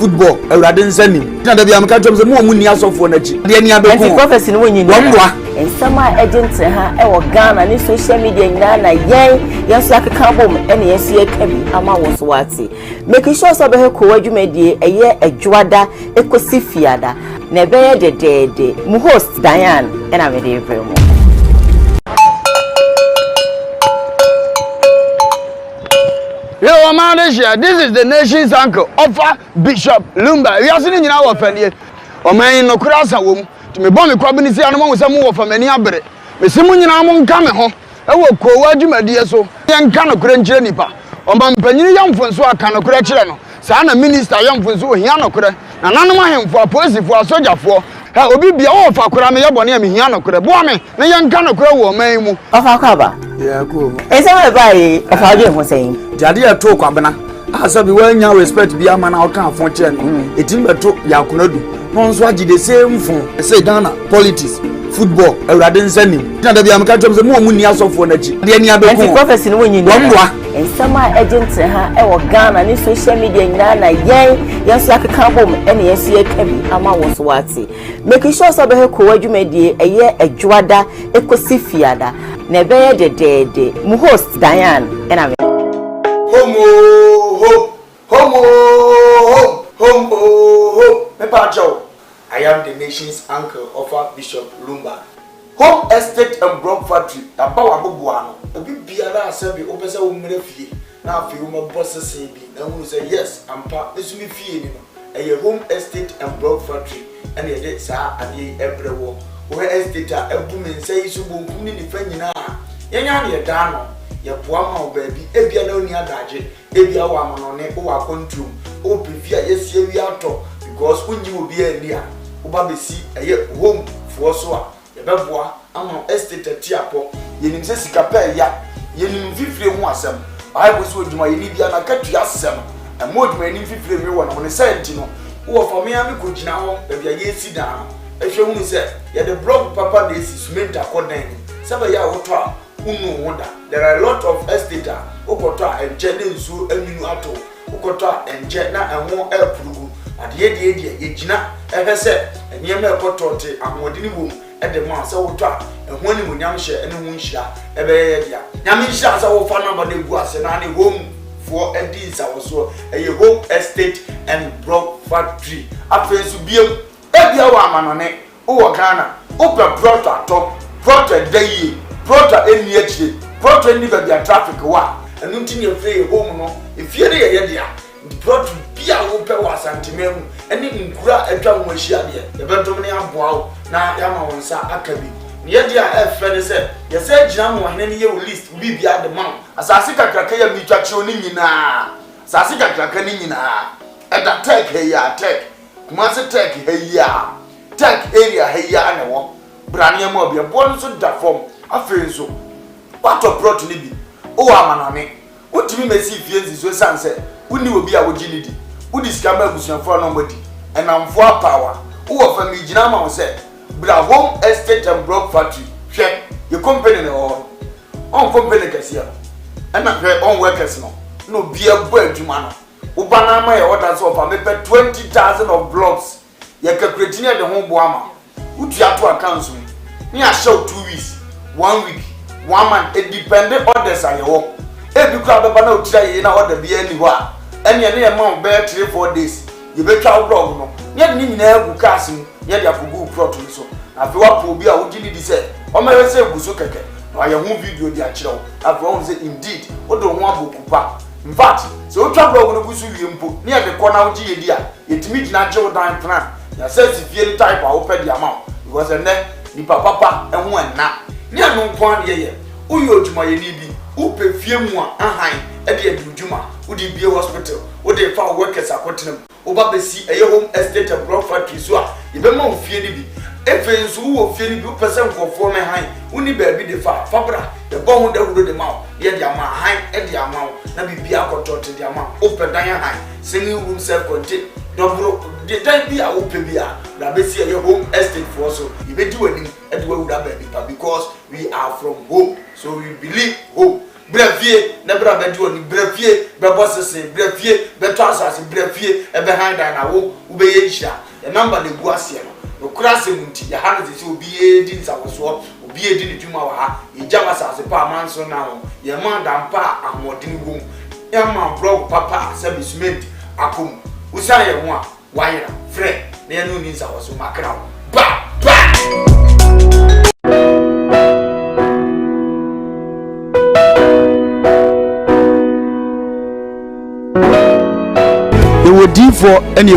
football awurade nsani na da bia meka twem se mo ni asofo na chi de ni abeko anti prophecy no nyi wamwa ensama agent ha e wo Ghana ni social media nyina na yen so akeka bom ene yesu yekabi ama wo so wate make sure so be he ko adwumadie eye adwada ekosi fiada na be ye dedede mu host Diane ena me de vremo. Yo, man, this is the nation's uncle, Offa Bishop Lumba. We are sitting in our family. O man, no cross a womb. To me, bomb, probably see animal with some more from any other. The Simon among coming home. I will call what you may dear so. Young can of Grand Jenipa. O man, Penny young for so I can of Cretchano. Sana minister young for so Hiano Cre. And none of him for a person for a soldier for. I will be all for Kurame Yaboni and Hiano Cre. Boy, the young can of Crow, man. Of our cover. Yeah, cool. Is everybody of our game was saying? Jadi ya to kwabena asabi wanya respect bia ma na oka afon che no etim beto ya konodu no nso agi the same fun say Ghana politics football awurade nsani na da bia meka twem se mo ni asofo na chi de ni abeko anti prophecy no nyi wamwa ensama agent ha e wo Ghana ni social media nyina na yen so akeka bom ene yesu yekabi ama wo so wate make sure so be he ko adwumadie eye adwada ekosi fiada na be ye dedede mu host Diane ena Homo. Mepacho. I am the nation's uncle of Bishop Lumba. Home estate and block factory. Abawa bubuano. Obi biara asabi opese wo mre fie. Na afi wo maboss say bi. Na who say yes, ampa esumi fie ni no. Eye home estate and block factory. And ye dey sa ade ebrewo. Wo estate a ebu men say isu bonkum ni fa nyina. Yenya na ye da no. Ye boa ma o baabi ebia na oni adaje ebia wa amanone o wa control o prefia yesie wi ato because unyi obi ani a wo ba besi eye home fo so a ye beboa ama estate tiapo ye nim se sika pa ya ye nim fifire ho asem ai bo so oduma ye ni bia na katu asem e mo oduma ye nim fifire mi wo na ne senti no wo fa me am ko gina ho bia ye si dan ehwe hu se ye the block papa na esi cement akodan se ba ya wo to a there are a lot of estate okota enje ne nsu aminu ato okota enje na enwo epurugu ade ye gina ehese enye me ekotote amodi ni bom ede ma se woto a ehwo ni munyam hye ene hu nhia ebe ye dia nyam nhia se wo fa number na egu ase na ne home for edis awoso eye home estate and block factory afensu biem ebia wa amanone wo Ghana open product to product dey Prota eni echi prota eni ba bia traffic wa enu nti ne free home no efie de ye dia the prota bia wo pe wa santimem eni nkura atwa ho ahia de ye betom ne aboa wo na ya ma wonsa akabi ne ye dia e fe ne se ye se gina mo hene ne ye list bi bia de man asase kakraka ya mi twache oni nyina asase kakraka ni nyina eda tech he ya tech kuma se tech he ya tech area he ya ne wo brane mo bia bo so da form afenso pato prot ni bi o amanane wotimi mesi fienzi so sanse woni obi a wogini di wodi skamba abusuafo no mbodi enamfo power wo fa mi gina ma wo se bra home estate and block factory hwe ye company ne ho on company kasia ena hwe on workers no bia bo adwuma no wo bana ma ye order so fa me pe 20,000 of blocks ye calculate ne de ho bo ama wutu ato accounts ni a show 2 weeks 1 week 1 month it dependent orders are your e bi kwa baba na otira ye na order bi ani ho a ene ne ma be 3-4 days ye be twa blog no ye ni nyina egu cars mu ye dia kugu plot so na fe wa po bi a wogini di se o ma se egu so keke na ye hu video di a kire wo after one say indeed o do ho abokupa in fact so o twa blog no busu wie mpo ne ye de ko na wogi ye di a yetimi gina je wo dan plan ya say si fie type a wo pe di ama because ni papa ehun enna ni anu nkwan ye uyo odwuma ye ni bi upe fie mu a ahan e de adwuma udi bie hospital udi fa workers akotenam oba besi eye home estate and block factory so a ye be ma fie ni bi efe nso wo fie ni bi person nkofo me han uni ba bi de fa fabra de bo hu de hudo de ma ye de ama han e de ama na bibi akotote de ama open dan han singing room self contained double the time bi a open bi a na be see your home estate for so you be do any e do we that baby because we are from home so we believe home brefie na bra bedi oni brefie bebo sese brefie beto asase brefie ebe handa na wo ubeye hia the number le gu ase no okura se munti ya hanu se obi edi nsawoso obi edi ne dwuma wa ha ejama asase pa amanso na ho ye man dampa amodin gum ya man blog papa se bisment akom usa ye ho a wayera frɛ na ye no ni nsawoso makra ba Odifo ene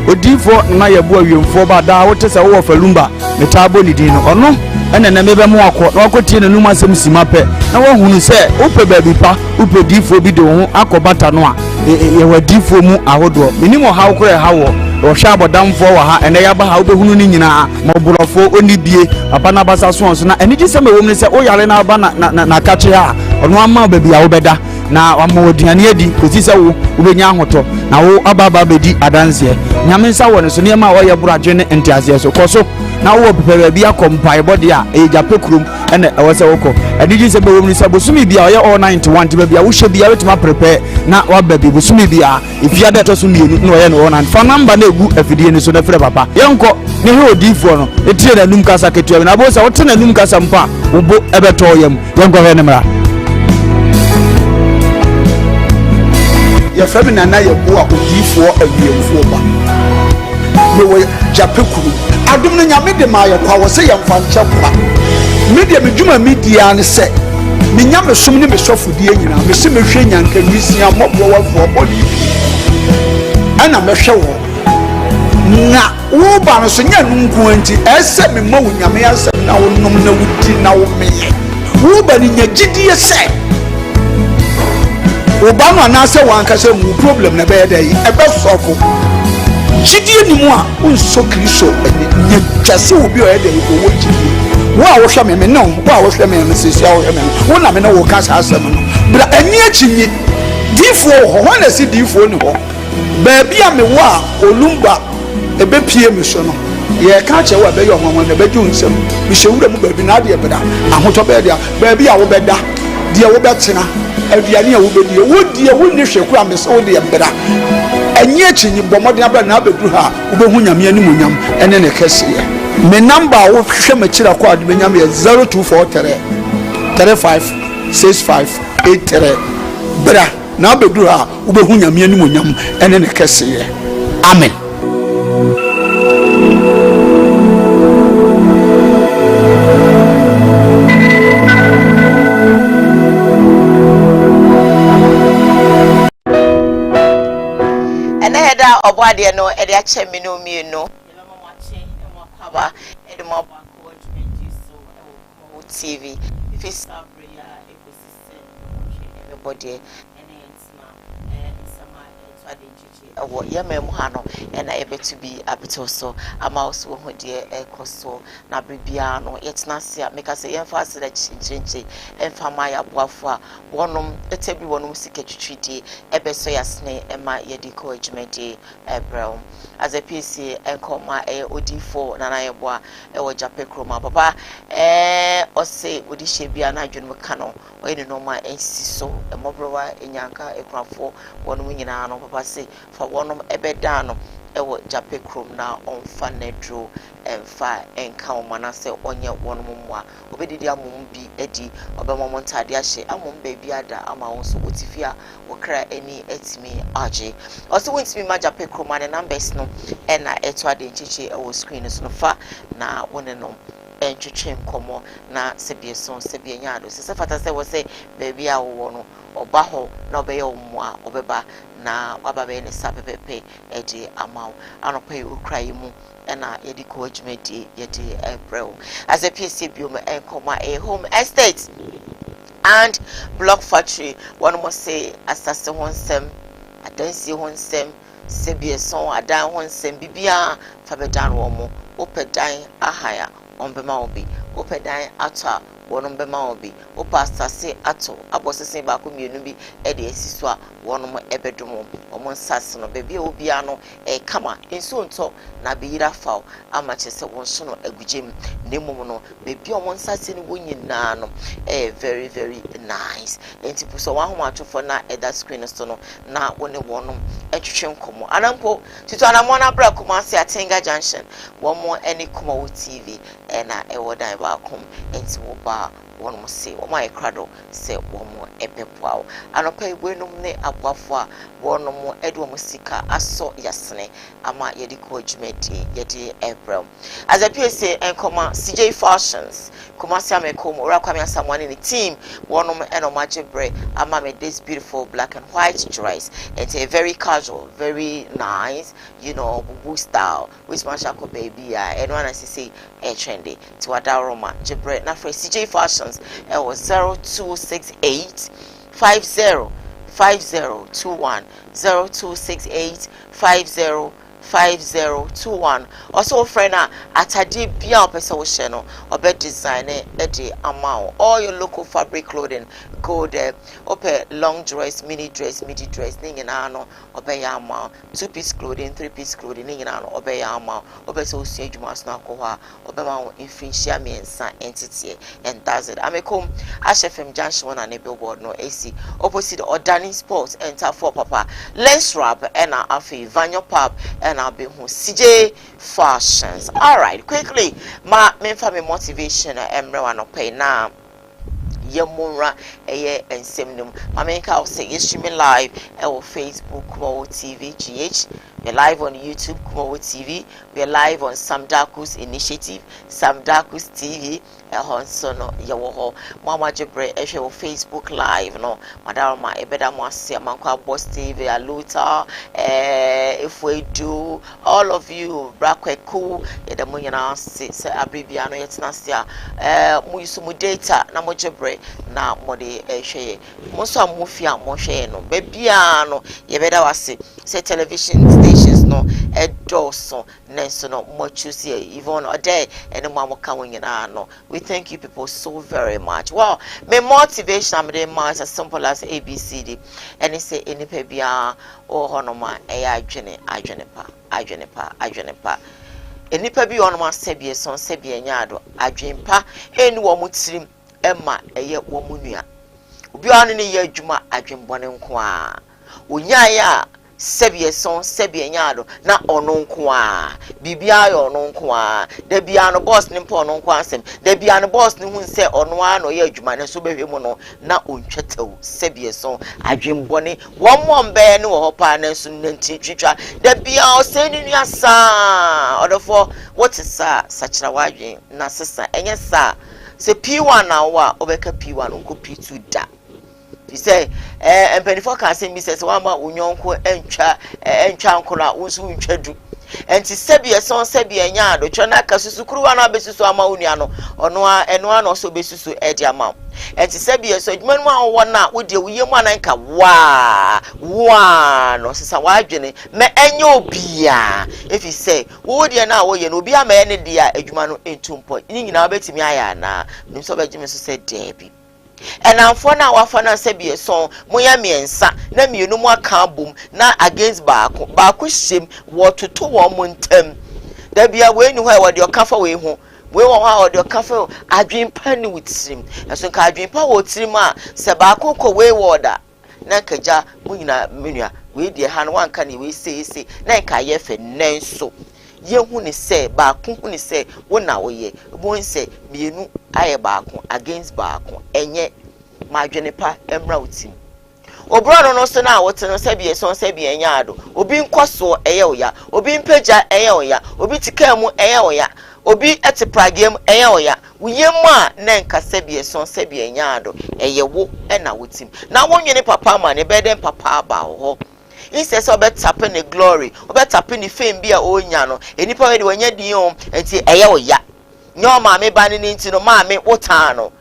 odifo na yebo awemfo ba da wote se wo falumba metabo ni din no ono ene na mebe mu akọ na akotie na numa asem sima pe na wo hunu se upe baby pa upe difo bi de ho akobata no a ye wadifo mu ahodo minimo ha ukure ha wo hwa abodamfo wa ha ene ya ba ha obehunu ni nyina moborofo oni bie papa na basa so na ene gise me wom ni se o yare na ba na kache ha ono ama baby a wo beda na wamodiane adi kosi se wo ubenya ahoto na wo ababa bedi adanse nyame nsa wo ne so ne ma wo ye buradwe ne ntiase so koso na wo pepe bia kompai body a eja pekurum ene ewo se woko adiji se bewom ni se bosumi bia wo ye all 91 tiba bia wo hye bia wetima prepare na wa baby bosumi bia ifia de to so mienu na wo ye no all 9 fa number na egu afidie ni so na frɛ papa yenko ne he odifo no etire na num kasa ketua na bo se wo tena num kasa mpa wo bo ebeto yam yenko he ne mra ya famina na ye bo a odifo awiemfo ba me wo japekuru adum no nyame de ma ye kwa wo se ye mfa nche kwa media medwuma media ne se me nyame som ne me sofodie nyina me se me hwe nyanka nwisia mobro wafo bodi ana me hwe wo na wo ba no so nya nunku anti ese me ma wo nyame asem na wo nom na wudi na wo meye wo ba ni nya gidie se Obama na se wan ka se mu problem na be dey e be sofo gidie ni mu a unso kristo nya twase obi o e dey ko wo gidie wo a wo hwe me no wo a wo hwe me se sia wo me wo na me na wo ka sa asem no bra ani achinye difo ho na si difo ni ho ba bia me wo a olumba e be pie me so no ye ka che wo be yo honhon na be ju nsem me hewura mu ba bi na de beda ahoto be de ba bia wo beda de wo betena aduane a wo bedi wo die wo ni hweku a me se wo de beda anyi achinyi bomode abra na abedu ha wo be hu nyame ani munyam ene ne kese ye me number wo hwe makira kwa adu nyam ye 0243 356583 bra na abedu ha wo be hu nyame ani munyam ene ne kese ye amen. Obwade no e de ache me no mi no e ma wache e mo kwaba e de mo ba ko so o TV if it's prayer ecosystem everybody and it's sama to ade chichi ewo ye mem ha no e na e betu bi abeto so ama also ho de ekoso na bibia no yetna se make say ye fa se da chinchinchi emfa ma ya boafo a wonom etebi wonom sikatwitwidi ebeso yasne ema yedi ko ejumedi ebrel as a PC enkoma odi4 nana yeboa ewo japekroma papa o say odi shebia na adwenu ka no o ene no ma ensiso emobrowa enyanka ekrafo wonom nyina no papa say fa wonom ebeda no ewo japekrom na onfa nedro emfa enka omana se onye wonom mwa obedidi amom bi edi obemom ntade ahye amom baby ada ama won so otifia wokra eni etimi age also wintimi ma japekrom na numbers no ena eto ade nchichi ewo screen so no fa na wonenom entwetwe nkomo na sebieson sebianyado se fata se wo se baby a wo no oba ho na obeye omwa obeba na wababe ne sapepepe edi amaw anope ukrai mu ena yedi ko adwumedi yedi ebrel as a PC biom enkoma a home estate and block factory one must say assassin honsem adansi honsem sebieson adan honsem bibia fabedan wo mo opedan ahaya ombema obi opedan ata wonom bema obi o pastor say ato abosese ba ko mienu bi e de asiso a wonom ebedomo omo nsase no bebia obi ano e kama enso nto na beyira faw ama chese wonso no agugem nemum no bebia omo nsase ne wonyina no very very nice entipu so wahom atofo na that screen so no na woni wonom etwetwe nkomo anampo tito anamo na bra Kumasi Atenga Junction womo eni Koowaa TV na ewodan ba kom enti wo ba wonom se wo mai krado se womo epepoa anopa igwenum ne aboafo a wonom edo mo sika aso yasene ama yedi ko adwumadi yedi ebrem as a PSA enkoma CJ Fashions Kumasi amekom ora kwame asamwane ni team wonom eno majebre ama me this beautiful black and white dress. It's a very casual, very nice, you know, boo style which mashako baby and one as say trendy to adaroma jebre na for CJ Fashions it was 0268 5021 0268 5021 also friend atade bia opese wo hye no obe design e de amount all your local fabric clothing go there ope long dress midi dress ni nyina no obe ya amount 2-piece clothing 3-piece clothing ni nyina no obe ya amount obe so osia adwuma so akwa obe ma wo infinisia miensa entity and that's it amekom HFM junction na ne billboard no AC opposite Odani Sports enter for papa lens wrap and afi vanyo pub and I'll be who CJ Fashions. All right, quickly, my me motivation no pay now. Yemura and Semnum. My main cow say yes, streaming live on Facebook, Koowaa TV, GH. We're live on YouTube, Koowaa TV. We're live on Sam Daku's initiative, Sam Daku's TV. Honsono yawo mama jebre ehwe wo Facebook live no madama ebeda mo ase manko boss TV aluta if we do all of you brakweku yeda mo nyina se abribia no yetina se mo yusu mo data na mo jebre na mo de ehwe mo so amofia mo hwe no bebia no yebeda wase say television stations no edoso nenso no mo choose even ode ene mo amoka wonyina no. We thank you people so very much. Well, my motivation I'm doing as simple as ABCD. And it say any pebia or honoma I pa. Any pebi on my sebia son sebia nyado adwempa any womutrim emma eye womunia. Ubi on ni ye adwuma adwembone nko a. Unyaya sebie son sebie nyado na ono nko a bibia yo ono nko a da bia no boss ni mpo ono nko asem da bia no boss ni hu se ono a no ye adwuma ne so behwe mu no na ontwetew sebie son adwembone wonmo mbe ne wo hopa na so nanti twitwa da bia o se ni nuasa odofo what is sachira wadwen na sesa enye sa se P1 na wa obeka P1 nko P2 da. He say, and penifo can say, Mrs. Wama, Unyonko, entwa nkora, unsu untwedu. And to Sebia son Sebia Yado, Chanaka Susukru and Abesu Amauniano, or Noa and one also Besu Ediamam. And to Sebia so man one night with you, Yamanka, one or Sawajane, me enyo bia. If you say, would you now, you know, be a man in the Edumano in 2 point. In our bet me, I na, no so Benjamin said, Debbie. And I'm for now, Wafana Sebia song, Moya miensa, na mi no more can boom, na against Baku shim, what to 2 tem. There be a way you what your cafe way home. We want your cafe, I dream penny with sim, and so can dream power trima, Sabako way water. Nakaja, Munya, we dear hand one can we say, Naka yefe, nenso. Ye huni say, Baku huni say, one hour ye, won't say, Bienu. Aye baako against baako enye madwenepa emrautim obro no so na wote no sebie so sebie nyaado obi nkoso eye oya obi mpagya eye oya obi tikam eye oya obi etipragem eye oya wuyemu a na nka sebie so sebie nyaado eye wo na wotim na wonwene papa ma ne beden papa aba ho inse so be tap ne glory obe tap ne fame bia onya no enipa we de wanya din o enti eye oya nyo maame bani ni ntino maame wotano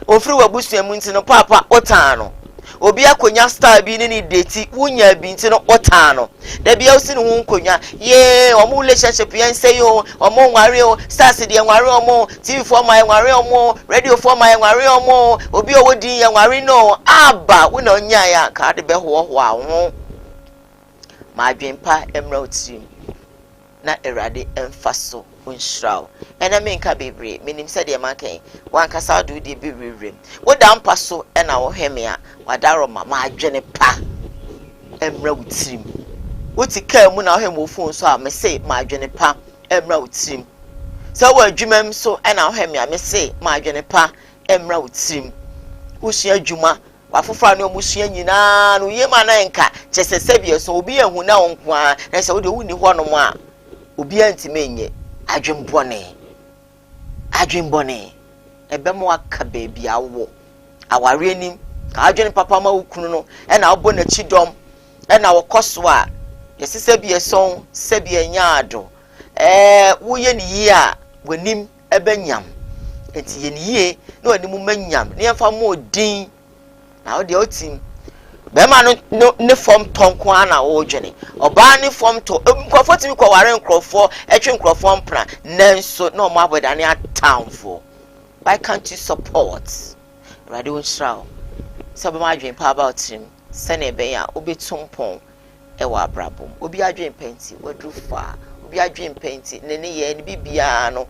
ofiri wabusuamu ntino papa wotano obi akonya star bi ni date wunya bi nti no otano da bia usi no nkonya ye omo relationship yan say yo omo nware o stars de nware omo tv for my nware omo radio for my nware omo obi owodi ya nware no aba we na onya ya ka de be ho awo ma dwempa emra otim na erade emfaso unshraw ena menka bebre menim se de mankan wankasa do de bebre wo da mpaso ena wo heme a wadaro ma adwene pa emra otim woti ka mu na wo heme ofun so a me say ma adwene pa emra otim se wo adwumam so ena wo heme a me say ma adwene pa emra otim usia adwuma wafofra no musua nyina no yema na enka chesesebie so obi ehu na onko a na se wo de wuni ho no mo a obi antimenye adwembone ebe mo aka baby awo aware nim ka adwene papa ma wukunu no e na obo na chidom e na wokoso a yesesebie son sebie nyaado wo ye ni yi a wanim ebe nyam enti ye ni yi na wanim manyam ne yemfa mo din na wo de otim bema no ne form tonko ana wo dwene oba ne form to nkrofo timi kwa ware nkrofo etwe nkrofo mpra nanso no mo aboda ne atamfo why can't you support radio nshraw so be ma dwen pa about him sene be ya obetumpon e wa brabom obi adwen penti wadrufa obi adwen penti ne ye ne bibia no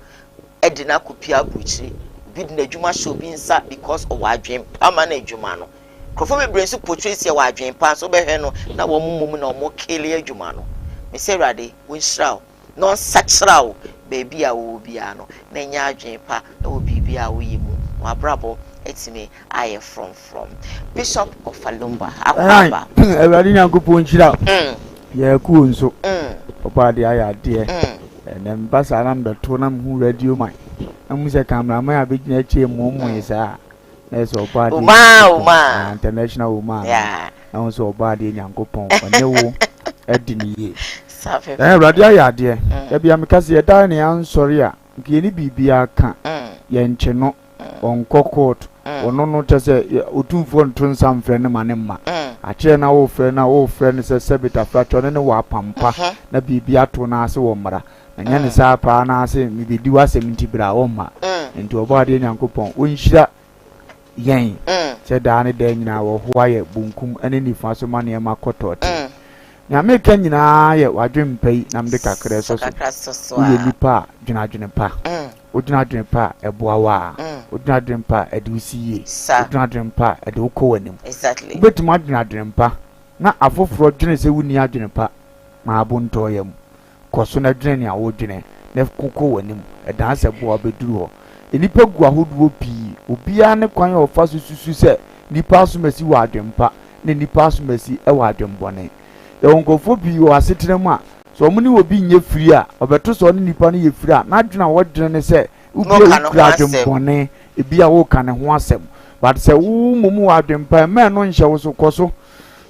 edina kopia buchi bid na djuma show bi nsa because of adwen ama na djuma no krofo me brensu portraits ya wadwen pa so be hwe no na wo mumum na mo kele adwuma no me se rade wonshraw no sachraw baby a wo bia no na nya adwen pa na wo bibia wo yimu wa brabo etime aye from Bishop of Alumba akaba everybody nyankopon chira ye ku nso opa de aya de na mbasa na mbeto na mhu radio man amu se cameraman abegina chie momo isa na so opa de uma international woman yeah na so opa de nyankopon one wo adiniye safe radio aya de e bia mekase ye da ne ansori a nke ni bibia ka ye nche no onko court ono no tese otumfo ntonsa mfre ne manemma a kire na wo frɛ ne se sebita fracture ne wa pampa na bibia to na ase wo mra na nya ne sa pa na ase mi bedi wasem ntibra wo ma enti obade nyankopɔn onhyira yen se da ne da nyina wo ho aye bunkum ane nifa so ma ne ma kotote na me ka nyina ye wadwempai na mde kakra so so ye nipa dwena pa odina dwempa eboawa odina dwempa edusiye odina dwempa edoko wanim exactly betuma odina dwempa na afoforo dwene se wuni adwempa ma abonto yam koso na dwene a wo dwene na koko wanim edan se boa beduru ho enipa gu ahoduo pii obia ne kwan ofa sususu se nipa asomasi wa adwempa ne nipa asomasi e wa adwembone yonkofo bi wo asetremu a so omuni obi nye free a obeto so ne nipa ne ye free a na dwena wo dwene ne se ubi adwembone ebi a wo ka ne ho asem but se wo mumu wa adwempa me no nhye wo so koso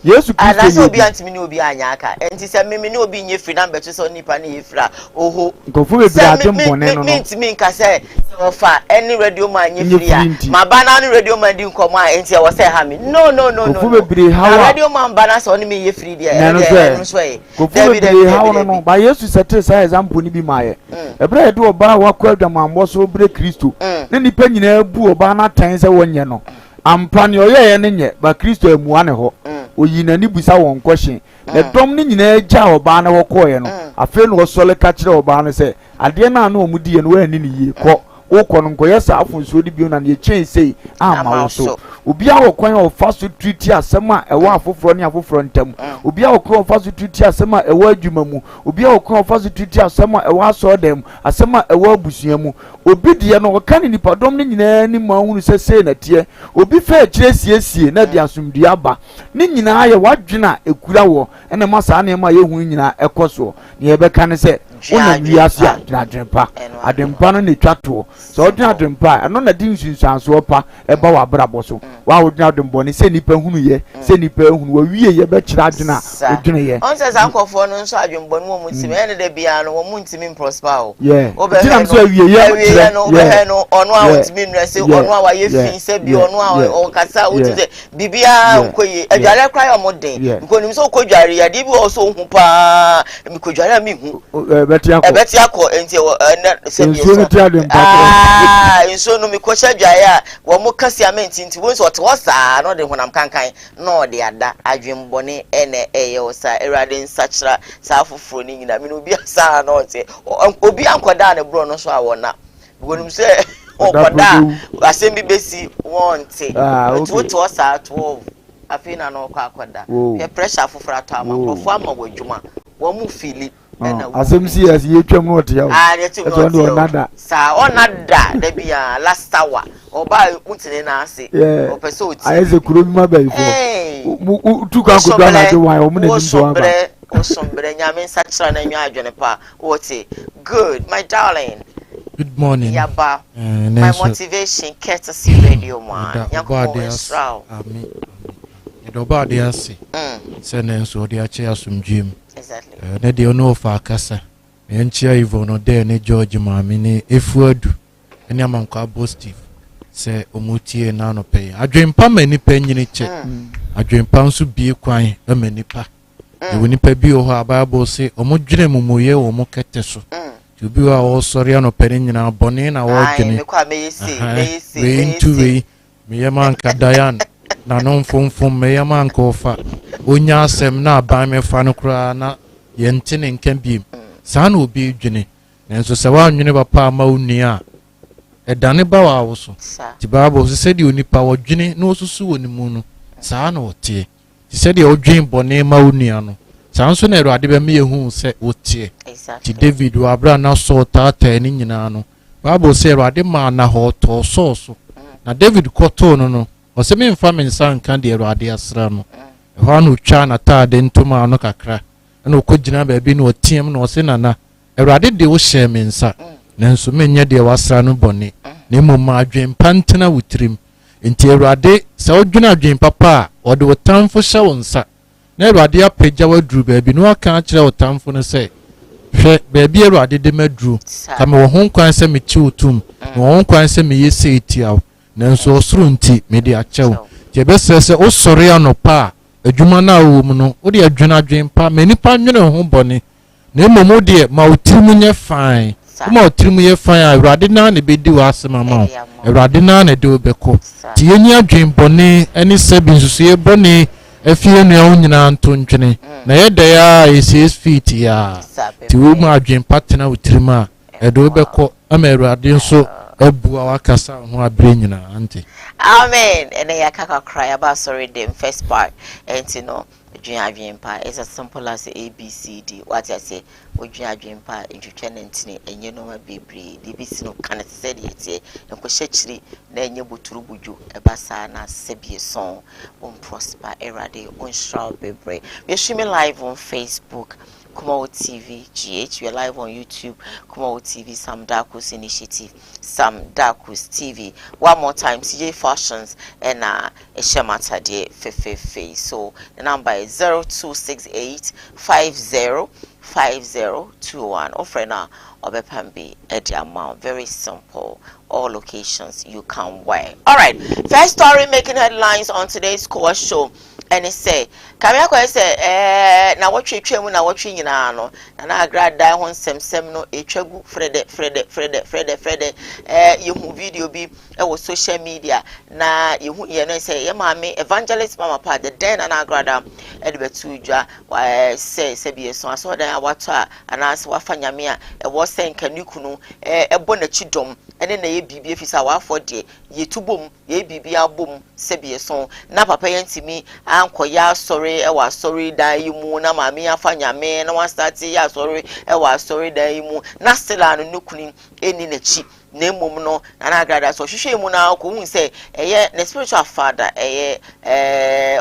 Yesu Kristo ana so obi antimi ne obi anya aka enti se me ne obi nye free na beto so nipa ne ye free oho nkofo bebre adwembone no no ntimi nka se ofa any radio man nye free a ma bana no radio man di nkomo a enti e wo se ha me no nkofo bebre hawa radio man bana so ne me ye free dia no so e nkofo bebre hawa no ba Yesu sete sa example ni bi maaye ebra ye do oba wa kwa adwamambo so bre Kristo ne nipa nyina bu oba na tan se wonye no ampani oyeye ne nye ba Kristo emuwa ne ho oyina ni busa won kwhye na dom ni nyina agya oba na wokoye no afi no sole ka kire oba no se ade na na omudie no wani ni yi ko wokɔ no nkoye sa afonso di bi na ye chen sei ama wo so obi a wokwan o faso treat asɛm a ɛwɔ afoforo ne afoforo ntam obi a wokɔ o faso treat asɛm a ɛwɔ adwuma mu obi a wokɔ o faso treat asɛm a ɛwɔ asɔdam asɛm a ɛwɔ abusua mu obi de no wɔka ne nipadɔm ne nyinaa ni ma hunu sɛ sei na tie obi fa akyire siesie na de asomdua ba ne nyinaa yɛ wadwena ekura wɔ ɛna ma saa ne ma yɛ hu nyinaa ɛkɔ so ne yɛbɛka ne sɛ ona wiase a adwempa no ne twato so odina dem pa no na din sunsanso pa e ba wa brabo so wa odina dem boni se nipa hunu ye se nipa hunu wa wie ye be kira adwena odwene ye on se sankofo no nso adwembɔ no mu ntimi ene de bia no wo mu ntimi prosper o obedina so wie ye no be no ono a ntimi nra se ono a wa ye fin se bi ono a o kasa o ti se bibia nkoye adware kra yo moden nkonim so kodware ya di bi o so hu pa mi kodware mi hu ebeti akọ enti se bi so nso no mi ko hyadwaye a wo mo kasi amenti nti wo so o te wo saa no de honam kankan no de ada adwembɔne ene osa erade nsachira sa afoforo ni nyina mi no bi asa na ote obi ankoda na bro no so awona gonum se okoda asem bi besi wonte to osa 12 afina no kwa akoda pe pressure afoforo ato amakrofo ama wadwuma wo mu fili ena asem si as ye twam no ote yawo no onada sa onada da bia last hour oba mutine na ase o pese oti ayeze kuro mi ma ba ifo tu kan ko do na de wan o mu na nim so aba o sombre nyame nsachira na nwa adwene pa ote good my darling. Good morning. Yaba. My motivation courtesy radio man. Yanko Israel. Amen. Yedoba de ase. Sene nso de ache asumdwem. Exactly. Ne de ono fa akasa. Me nchia Ivo no de ne George maami ne Efuadu. Ene amankwa positive. Se omutie na no pe. Adwempa mani pa nyini che. Adwempa nso bie kwan amani pa. E woni pa bi o ho Bible se omudwene mumuye wo mo kete so. Tubi wa o sori ano pe nyina bone na wo dwene. Me kwa me yesi. We into we. Me yama nka Diane. Na no mfomfom me yama nka ofa. Onya asem na aban me fa no kura na yentene nka biem. Saa na obi dwene. Nenso se wa nwene papa ma uni a edane ba wa wo so. Ti Bible se de onipa wo dwene na osusu woni mu no. Saa na otie. Ti se de odwen bone ma uni ano. Sanso na Erade be me yehu se otie. Ti David wa bra na so tata ni nyina no. Bible se Erade ma na ho to so. Na David koto no. O se me mfa me nsa nka de Erade asra no. Ho anu twa na taade ntoma no kakra. Na okogina ba bi na otiem na o se nana Erade de wo hye me nsa. Nanso me nya de wasra no bone. Na mmom adwen pantena wutrim. Enti Erade se odwena adwen papa o de wotamfo hye wo nsa. Na Erade apagya waduru ba bi no aka akire wotamfo no se hwe ba bi Erade de maduru. Ka me wo honkwan se me chiutum. Me wo honkwan se me yese etiaw. Nanso osuru nti me de achew. Ti ebese se osore anopa adwuma na wo mu no wo de adwena adwen pa me nipa nwene ho bone. Na mmom de ma otirim nye fine. Ma otirim ye fine Erade na ne bedi wa asema ma. Erade na ne de obeko. Ti yenyi adwen bone eni sebi nsusu ye bone efie nua onyina nto ntwene. Na ye da ya is feet ya. Ti wo mu adwen patena otirim a edo obeko ama Erade nso ebua wakasa ho abre nyina anti. Amen. Ene yakaka cry about sorry them first part. Enti no Adwempa is as simple as ABCD. What I say, Adwempa, Intwitwa Nentini, and you know my baby, DBC no can say it, and Koshechri, then you buturu buju, a basana, Sebi song, on prosper, Erade, on shroud baby. We're streaming live on Facebook. Koowaa TV GH, we are live on YouTube. Koowaa TV, Sam Darkus Initiative, Sam Darkus TV. One more time, CJ Fashions and Eshemata de Fefe. So the number is 0268 505021. Offer now Obepambi Eddie amount. Very simple. All locations you can wear. Alright, first story making headlines on today's Koowaa Show. And it say, Kamia kwa say, na watch mu na watch nyina no, na agrada ho nsem no etwagu Frede, yehu video bi e wo social media na yehu ye no say ye maame evangelist mama pa the den na agrada e de betu dwa say bi so aso dan awato a anase wafa nyame a e wo say nkanuku no e bo na chidom ene na ye bibie fisa wa afode ye tubom ye bibie abom se bi so na papa yantimi ankoya sorry e wa sorry dan yimu na maame afa nyame na wan start ya sorry e wa sorry dan yimu na stela no nukuni eni na chi na mmom no na agrada so hwehwe mu na ko hu se eye ne spiritual father eye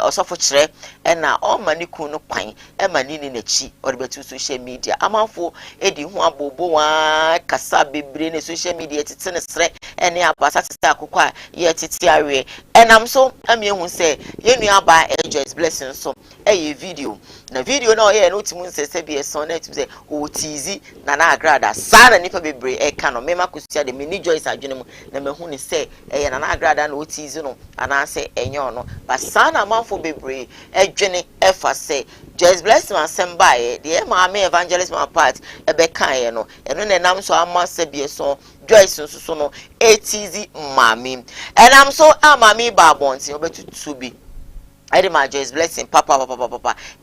osofo kire na o mani kun no kwan e mani ni nachi o betu social media amanfo edi hu abobo wa kasa bebre ne social media tete ne sre ene abasa tete akokwa ye tete awe enam so amiehu se yenu aba Joyce Blessing so eye video na video na oye no timu nsese bi eso na timu se o tizi na agrada sa na nipa bebre e ka no mema kusia de mini Joyce adwene mu na mehu ne se eye na agrada na o tizi no ana se enye ono ba sa na manfo bebre edwene efa se Joyce Blessing asemba ye de maame evangelist ma part ebe kan ye no eno na nam so ama se bi eso Joyce nsusu no etizi maame enam so amami ba bonti obetutu bi I did my Joyce Blessing, papa.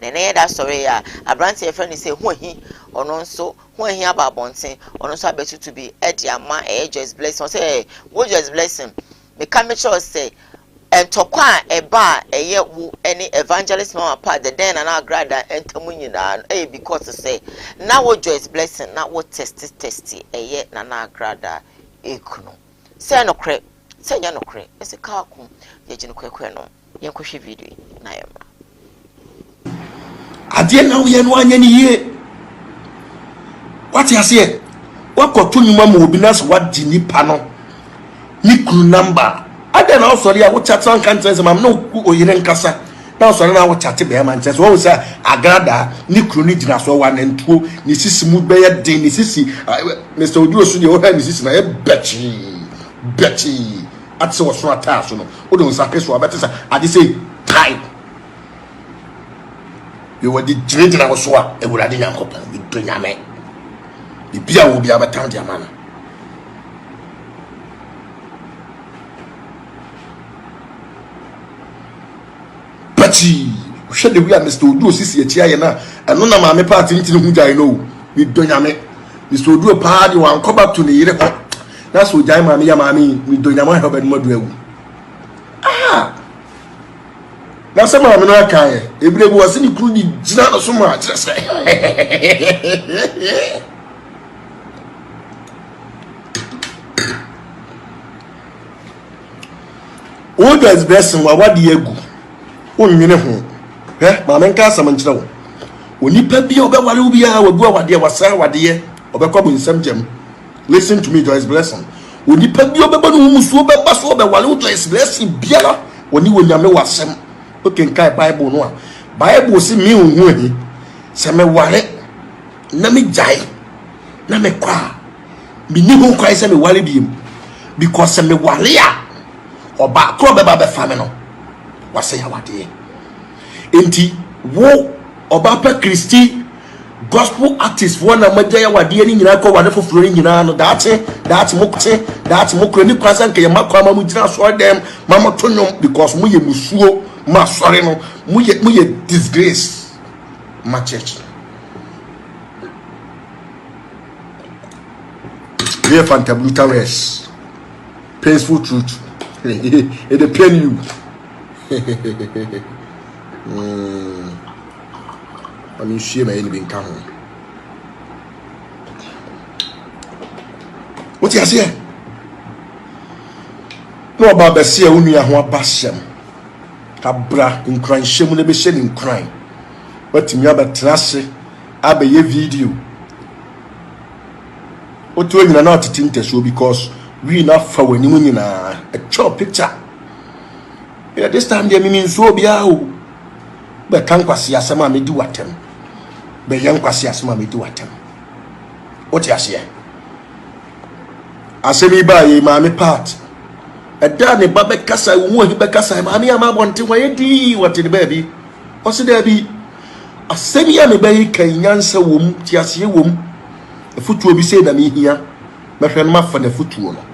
Nene that story ya. A branch your friend say who he or non so when he about bonting or non so better to be Eddie ma Joyce Blessing. Say what Joyce Blessing. Me come sure say and tokwa a bar a year woo any evangelist mama part the den and our grad and tamunina because to say now what Joyce Blessing now what testy a year nana grada ekuno. Say no cre say no cre. It's a car kum yejin kweno. Yankoshi video na yema ade na wo ye no anya ni ye what you say wakoto nyuma ma obi na so wadi nipa no ni kru number ade na osori ya wo chat on kan tell mam no oyire nkasa na osori na wo chat be man tell wo say agrada ni kru ni gina so wa na ntuo ni sisi mu be ye den ni sisi Mr. Odu osu de wo ha ni sisi na ye bechi atse wo so ata so no wo don sakreso abetesa ade say time you were the dread na wo so a ewurade nyankopon bi do nyame bi bia wo bia betan dia mana pati hwe de wi a Mr. Odu osisi echi aye na eno na maame party ntini hu jai no bi do nyame Mr. Odu pa de wan koba to ne yire ko that's what jai mami ya mami we do nyama help no do ewu na se mami no aka ye ebire bu wase ni kru ni gina no so ma kire se o Joyce Blessing wa wadi egu o nwene ho mami nka asam nkire wo onipa bia obewale wo bia wagu awade wasa wade obekọ bu nsem jam. Listen to me, Joyce Blessing. When you pay your baby, who so be basso be while Joyce Blessing biala, when you will yame wasem. Okay, kai Bible no. Bible see me who se me wale na me jai na me kwa. Me ni who cry se me wale biem. Because se me wale ya oba kro be ba be fa me no. Wase ya wade. Enti wo oba pa Christi gospel artist one na magaya wade ni nyina ko wade foforo ni nyina no daate mokro ni kwasa nke ya makwa ma mu gina so dem mama tonyo because mu ye musuo ma sore no mu ye disgrace ma church we fantablu towers painful truth it depend you I mean, she may be in town. What you say? No about the sea, only a one bashem. Cabra in crying, shame will be shedding crying. But in your trash, I be a video. What you are not to think so because we not for when you in a chop picture. Yeah, this time they mean so be out. But can't quasi as a mammy do at him. Be young kwasi asma me do atem. What you say? Asemi ba ye maame part. Eda ne babe kasa wo hi be kasa maame ama bonte waye di what the baby. O se there bi asemi ya me bayi kan nyansa wom ti ase wom. Efutuo bi se na me hia. Me hwe no mafa na futuo no.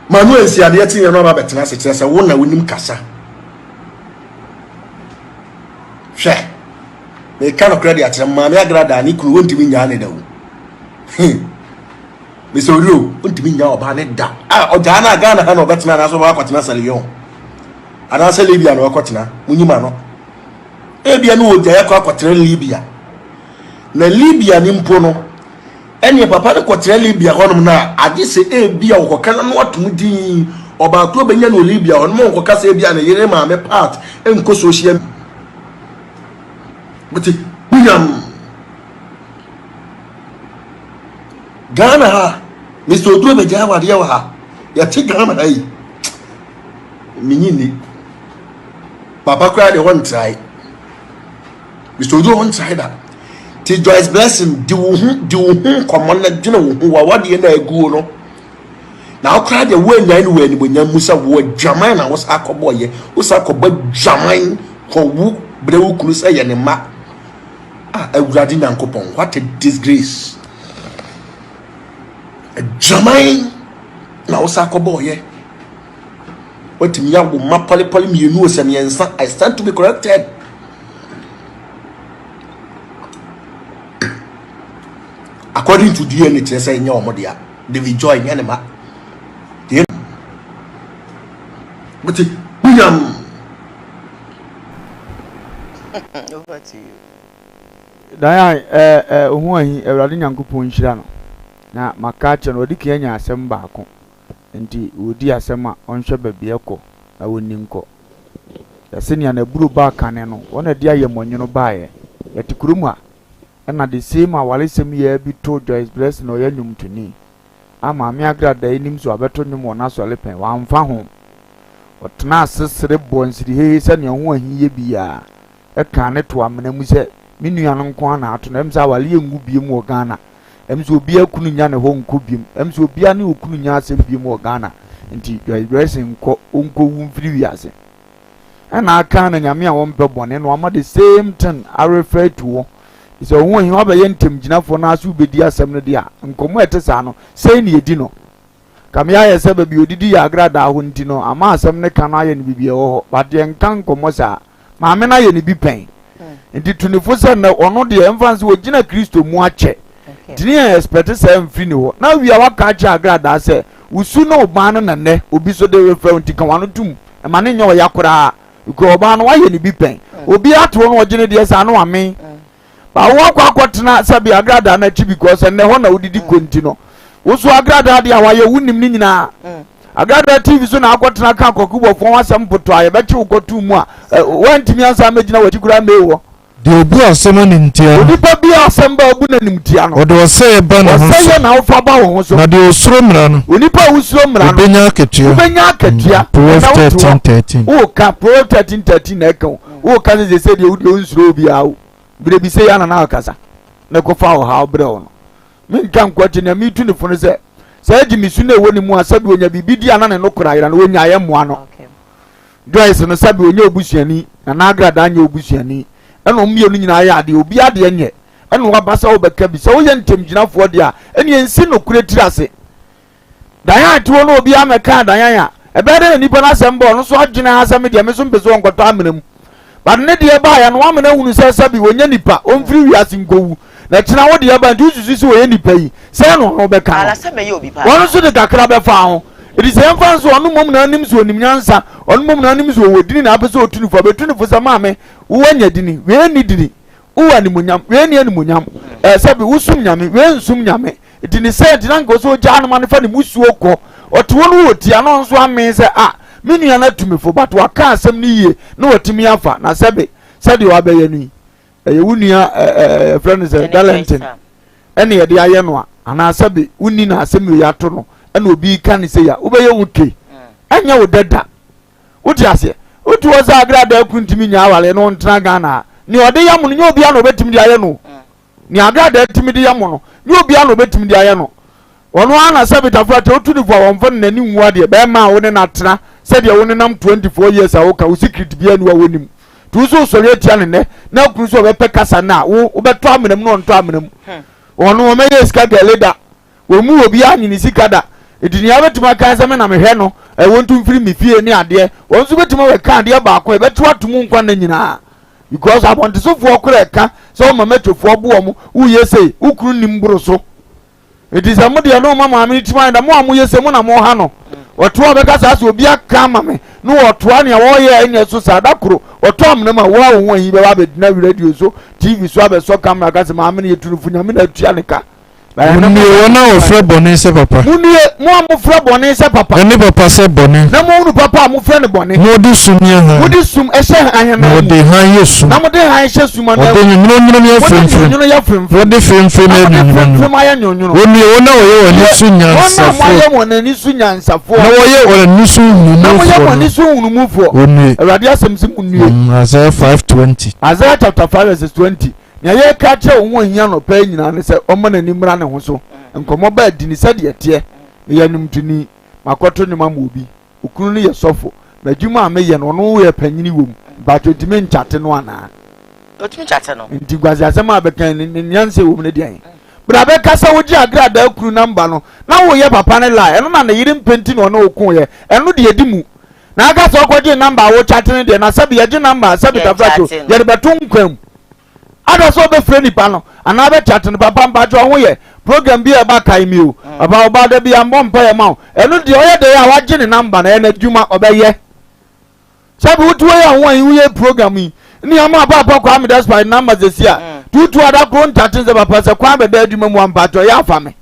Manu ensi ade ati no ba betena se kire se wo na wonim kasa. Hwe me kind of credit at mama agrada ni kuru wontimi nya ne dawo me so ru wontimi nya oba ne da oja na Ghana ha no betina na so ba kwatena salion ana se Libya no kwatena munyima no ebia no oja ya kwatena Libya na Libya ni mpo no Any papa the quater Libya on na I just say be or can what to do or about club in Libya on Monco Casabia and Yerema me part and Cosocium. But William Ghana, Mr. Dube Java, Yawa, Yachi Ghana, Minini. Papa cried the one try. Mr. Do one try that. Till Joyce blessing, do command general who are what the end I go no. Now cried the way anywhere when Musa word Jamina was a cowboy, was a cowboy Jamine for who Brew Crusade and a map. Ah, a gradin and coupon, what a disgrace. A Jamine now was a cowboy. What me out with my poly you know, I stand to be corrected. According to DNA, they say no more there. They will join anima. But William, Over to you. Diane, who are he a radin coupon shano? Now, my catch and Odi Kenya assemble. Nti wodi asema onhwe babia kɔ na wonim kɔ yasenia na buru ba kane no wona dia ye monyono baaye yati kurumu a na the same awalesem ye bi to Joyce Blessing no yanyum tuni ama me agrada enim so abeto nyum wona so lepen wa mfa ho otna asesere bonsiri he se ne ho ahiye bia e kan ne to amena mu se menuanom nko na ato na emza awale engu biem wo Ghana emso obi akunu nya ne ho nko biem emso obi ani okunu nya asem biem wo Ghana nti Joyce Blessing onko wu mfiri wiase ana aka na nyame a won bebone no ama the same thing I refer to is a won hin obaye ntem ginafo na aso bedi asem no dia nkomo etesa no sei ne edi no kame ya yese ba bi odidi ya agrada ho nti no ama asem ne ka no aye ne bibie ho bade nkan nkomo sa ma me na ye ne bi pen nti tunifo se na ono de emfanse wo gina Kristo mu ache tini expect say mfiri ne ho na wi a waka ache agrada se usu no oban no ne obi so de refer nti kan wano tum e ma ne nya o yakora ko oban no aye ne bi pen obi ato no ogine de sa no amen ba wo akotena sabi agrada na chi because ne ho na odidi konti no wo so agrada de awaye wunim ni nyina agrada TV so na akotena ka kokubofo wasam poto aye be chi ukotu mu a wantimi ansa magina wati kura mewo de obu asema ni ntia odi pa bi asem ba obu na nimtia no o de wose ba na ho wose na wo fa ba wo so na de osuro mra no oni pa usuro mra no benya akatua Proverbs 13:13 o ka Proverbs 13:13 na ka o ka se de odi onsuro obi awo bire bi se ya na na akasa na ko fa o ha obre no me nkan kwati na mi tu ne fo no se ji mi su na ewo ni mu asabi onya bibidi ana ne no kora ira na onya aye moa no Joyce no sabi onya obusuani na agrada anya obusuani eno mmie no nyina ya ade obi ade enye eno wabasa obeka bi se wo ye ntemgyinafo de a ene ensi no kure tirase dayan to no obi ameka dayan ya ebere nipa na sembo no so agina asem de me so mbeso nkoto amenam ba ne de ba ya no amena hunu se sabi wonya nipa omfiri wiase nkowu na tina wo de ba nti ususu wo ye nipa yi se no no beka ala se me ye obi pa won so de kakra be fa ho it is emphasis on mom na anim so onim nyansa on mom na anim so wodini na apese otunifo betunifo sa maame wanya dini we ni dini uwa ni munyam we ni munyam sabi usum nyame we nsum nyame dini se dina ngo so janu manefa ni musuo ko oto no wotia no nso ame se menua na tumifo but waka asem ni yie na watimi afa na sabi sadi wa be yanu ye wunua friend is Darlington ene ye de aye no ana sabi wuni na asem ye ato no ena obi kan se ya ubeye wuke anya wo dada wuti ase wuti woza agrada kuntimi nya awale no ntna Ghana ni ode yam no nya obi ano betimi di aye no ni agrada timi di yam no nya obi ano betimi di aye no ono ana sabita frata otu ni fo wonfo nani nwa de be ma wo ne na tena se de wo ne nam 24 years awo ka wo secret bia ni wa wonim tu so so re tia ne na kuru so be pekasa na wo beto amenam no nto amenam ono o meye ska ga leader wo mu obi anyi ni sikada edini abetuma kan se me na mehwe no wontu mfiri mefie ni ade wonso betuma we kan ade ba ko e beto atomu nkwa na nyina because abonte so fo okura ka so o mametofo bo mo wo yese ukuru ni mburu so it is amudi no mama mi tima nda mo amu yese mo na mo ha no oto obeka sa so obi aka mame no oto ane wo ye enya so sa dakoro oto amna ma wo ho yi be wa be dina radio so TV so abe so camera ka se mama ne yetunu funya me na tua ne ka Muni wona ofre bone se papa. Muni mo amofre bone se papa. Eni papa se bone. Na mo unu papa amofre ne bone. Mo di sum ye ha. Mo di sum ehye ahena. Mo di han yesu. Na mo di han ehye sum na. Mo di nyuno ye frem. Nyuno ya frem. Mo di frem nyuno. Frem aye nyuno. Woni wona wo ye ni su nyansa. Wona mo ye wona ni su nyansa fo. Na wo ye wona ni su hunu. Na mo ye wona ni su hunu mu fo. Woni. Awurade asem se munue. Isaiah 5:20. Isaiah chapter 5:20. Nya ye ka che wo hia no pa nyina ne se omo na ni mra ne ho so. Nkomo ba di ni se de tie. Me ya numtuni makoto ni mama obi. Okunu ni ye sofo. Na dwuma me ye no no ye panyini wom. Ba totime nchate no ana. Otimi chate no. Nti gwazi asema abekan ni nyanse wom ne dian. Bra be kasa wo gi agrada akuru namba no. Na wo ye papa ne la. Eno na ne yiri mpenti no na okun ye. Eno de edimu. Na aka so kwaje namba wo chate ne de na sabi ye gi namba sabi tafrato. Ye de beton kwam. Ada so be freni pa no. Ana be chat ne papa mpa jo ho ye. Program bi e ba kai mi o. Baba oba da bi ambo mpa ye ma o. Eno de oye de ya wage ne namba na na dwuma obeye. Sabi wutu ye ho yi ye program yi. Ni ama papa kwa me that's by numbers this year. Tutu ada kro ntatin se papa se kwa be da dwuma mu ampa to ya fa me.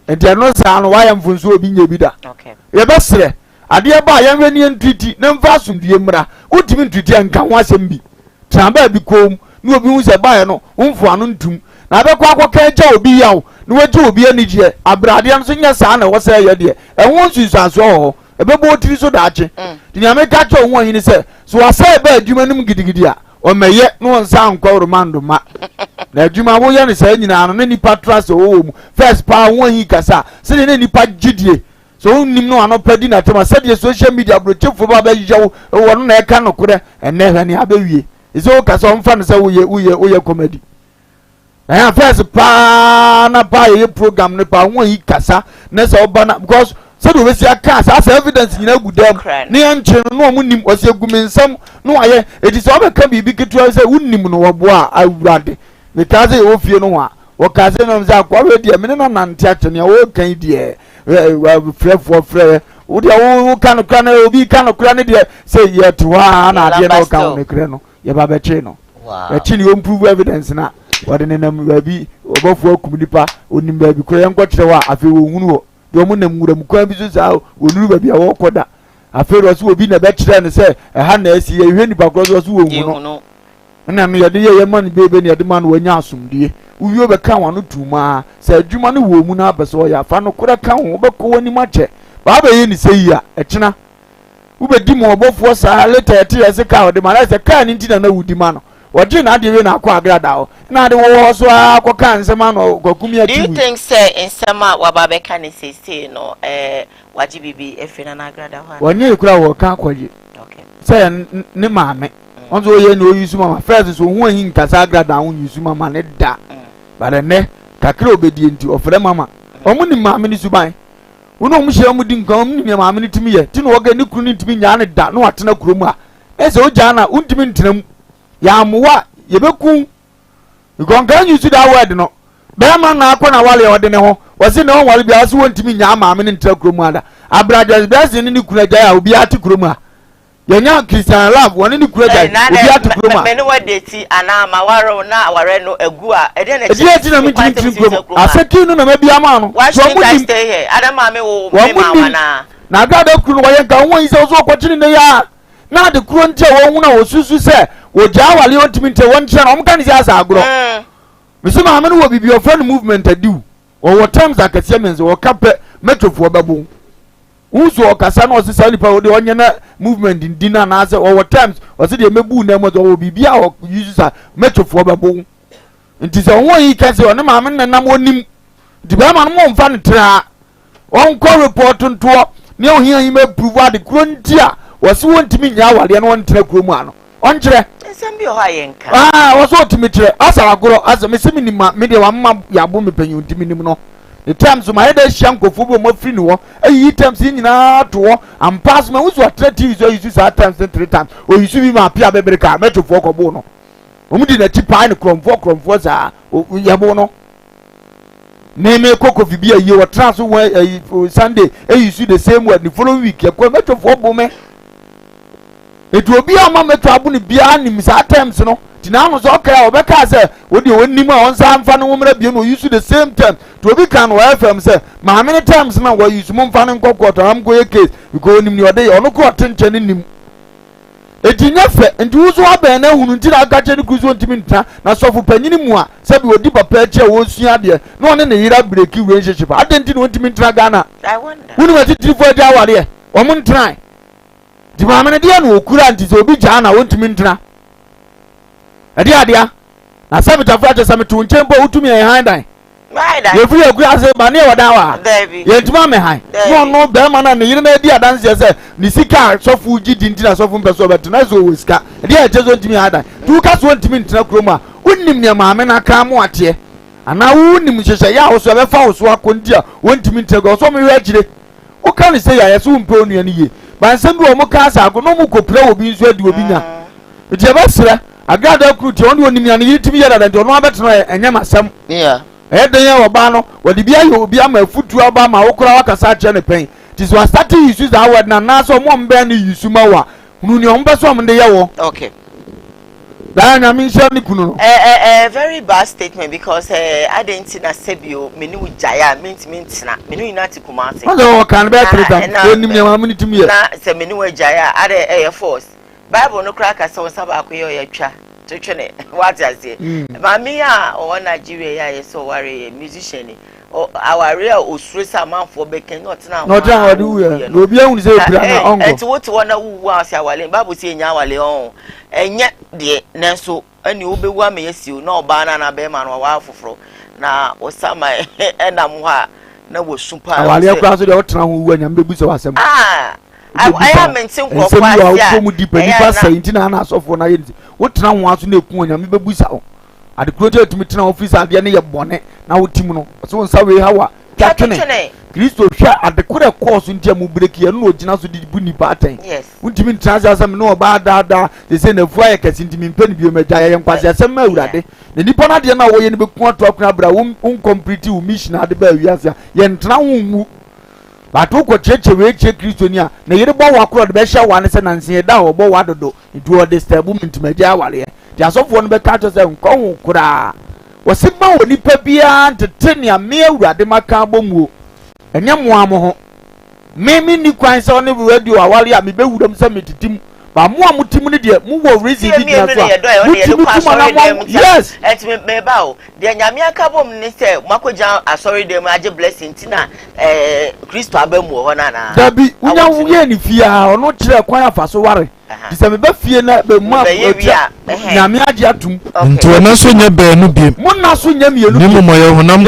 Enti eno sa no wa ye mfunso obi nye bi da. Okay. Ye be sere. Ade ba ye hwe ni entiti ne mfa asumdie mra. Utimi entiti anka ho asem bi. Tramba bi kom. Ni obi hu se ba ye no mfu anu ntum. Na be kwa akwa ja obi yawo ni waje obi anigye abrade am so nya saa na wo se ye de ehun susuaso ho ebe bo tiri so daache tinya me ka cho ho hin se so wasa be adwuma nim gidigidi a o meye no nsa nkwa romando ma na adwuma wo ye ne saa nyina no ne nipa trust wo mu first pa ho hin kasa se ne nipa gidie so nim no anopadi na tema se de social media brochefo ba ba yijawo wo no na e ka no kore enne hwe ne abawie iso kasa on fa no se wo ye comedy. Na first pa na pa ye program ne pa won yi kasa na se obana because so do we see aka as evidence nyina gudam ne enche no mo nim o se gumensam no aye eti so be ka bibi ketu se unnim no wobo a awurade ne ka se wo fie no ho a wo ka se no za kwa we die me no nante ache ne wo kan die frɛ wo de wo ka no kra na obi ka no kra ne die se ye to ha na de no ka no kra no ye ba be che no e chi ni o prove evidence na wade ne nam babi obofo akum nipa onim babi kro ye nkɔ kyerɛ wa afi wo hunu wo de omu nam nguram kwa bi so saa onuru babi a wo kɔda afi ro so obi na be kyerɛ ne sɛ ɛha na asi ye hwe nipa kro so wo hunu no na no ye de ye man bebe ne ye de man wo nya asomdie uwi obe ka wano tuma sɛ adwuma ne wo mu na abeso ya fa no kora ka wo be ko wani ma kyɛ ba ba ye ni sɛ yi a ɛkyena wo be di mo obofo saa later ete ye se ka wo de ma na sɛ ka ni ntina na wudi ma no wọ́n na adi we na akọ agrada o na adi wọ́wọ́ so akọ kan nsema no kwakumi ati. Do you think say nsema waba be kan say no waji bibi efina na agrada ho. Wọ́n nye kura wọ́n kan akọje. Okay. Say ne maame. On so ye no yusu mama first so hu ahin kasa agrada ho yusu mama ne da. Ba de ne kakra obedie nti ofre mama. Omu ni maame ni suban. Wono mu hye mu di nkan omu ni maame ni timi ye. Ti no woga ni kuru ni timi nya ne da no atena kuro mu a. Ese o jana untimi ntenam ya muwa yebeku igonga nyusu da word no be ma na akọ na wale ode ne ho wose ne ho wale bia so wontimi nya maame ne ntra kuro mu ada abraja bia se ne kura ja ya obi ati kuro mu a yenya Christian love woni ne kura ja obi ati kuro mu a me ne wadeti ana ma waro na aware no egu a ede ne eti na mitimi kuro mu aseki no na ma bia ma no so mu di stay here adama me wo me ma wana na agada kuro no wayenka won yi se so kwachiri ne ya na de kuro ntia wo hu na osusu se wo ja wale ontimi ntia won kire na omka ni se asa agro misima ame no wo bibi ofra no movement adiu wo terms akasia menze wo kape metrofo babo uso okasa na osisa nipa wo de onye na movement ndina na ase wo terms osi de mebu na mo wo bibi a use sa metrofo babo nti se won yi ka se one ma ame na nam onim di ba ma no mo mfa ne tra on ko report nto ne ohia yi me prove ade kuro ntia wasi wontimi nya wale na won tra kuro mu ano on kire sembi o ha yenka waso otimi kire asa agoro asa mesimi ni ma me de wa mma yabo me panyi ontimi nim no the times my head is shanko fubo mo free no eyi times nyina to wo am pass me wuso atra tv so you use at times 3 times o you see me apia bebere ka metro fo kobo no omudi na chipa ni kromfo za yabo no neme koko fibi ayi wo trans wo Sunday you see the same word the following week yakwa metro fo bo me etu obi ama metro abu ni bia nim sa times no tina no so okay obeka say wo de wonnim a onsa mfa no womra biem no use the same time to obi kan wo FM say ma many times na wo use mo mfa no nkokot am go case because onim ni ode ono ko tenche ni nim etinya fe nti wo so aben na hunu nti na aka che ni kuzo ntimi nta na sofo panyini mu a sabi odi papa eche wo sua de na one ne yira break relationship adenti no ntimi ntra Ghana I wonder wonu ma titiri fo dia ware o mo ntran di ma me de na okura nti so obi ja na wo ntimi ntra ade adia na sabi ta fra che sabi to nchempo utumi e handan ye free okura se ba ne wada wa ye ntuma me han no be ma na ne yire na di adanse se ni sika sofu gi di ntina sofu mpeso beto na so wosika de e jezo ntimi handan tu ka so ntimi ntina kroma unnim ne ma me na ka mo ate ana unnim hyehye ya wo so be fa wo so akondi a wontimi ntina go so me hwe agire o ka ni se ya ye so mpe onua ni ye ba nsem bi o mo ka sa go no mo kopra obi nso adi obi nya eti e ba sira agada kruti on onim ya ni yitimi ya da de ono abetno enye masem yeah den wo ba no wodi bia ye obi ama afutu aba ma wokora wakasa che ne pen ti so start use that word na so mo mbe ne use ma wa hunu ni ombe so mde ye wo okay da na mi sha ni kunu no very bad statement because I didn't na sebio meni ujaya mintina meni unati kumase o kan be treta onim ne ma miniti mi na se meni ujaya ade air force bible no kraka so saba akoyo ya twa twetwene what I say mami a o Nigeria ya yeso ware musician o aware osure samanfo beken not na no try wadu ya no obi ahun say bra na ongo enti what wona wuwu ase awale bible say nya awale on enye de nanso ani obewu ameyesiu na oba na be ma no wa afoforo na osama enam ho a na wosupa awale akwa so de otena ho wu anya mbebu so asem I am mention kwa ya mu dipa ni pa sai ntina na asofo na ye wotena ho aso na eku anya mbebu sa o ade kroje etumi tena office ade ne ye bone na wotim no so nsa we hawa twatwene Kristo hwa ade kore course ntia mu break ye no ogina so di bu ni pattern wontimi ntransa asem no ba da se na fu aye kasi ntimi mpani bi o meja ye nkwase asem ma awurade na nipa na de na wo ye ne beku ato akuna bra un complete wo mission ade ba wiase ye ntena ho mu batu ko cheche we che Kristo ni a na yire bo wakoro de be hye wa ne se nanse da wo bo wadodo ntu o disturb mentimaja awale ti asofo no be ka to se nko hu kura wosima woni pa bia ntete a me awurade maka bomuo enye moamo ho me ni kwan se oni radio awale a me be wuram se metitim ba mo amutim ne de mu wo reason di na so yes et me ba o de nyame aka bom ne se makoja asori de mu age blessing tina Kristo abamu ho na na dabi unya wo ye ni fia ono kire kwan afaso ware dise me ba fie na be mu nyame age atum nti na so nya ba nu biem mo na so nya mielu ni mo ye honam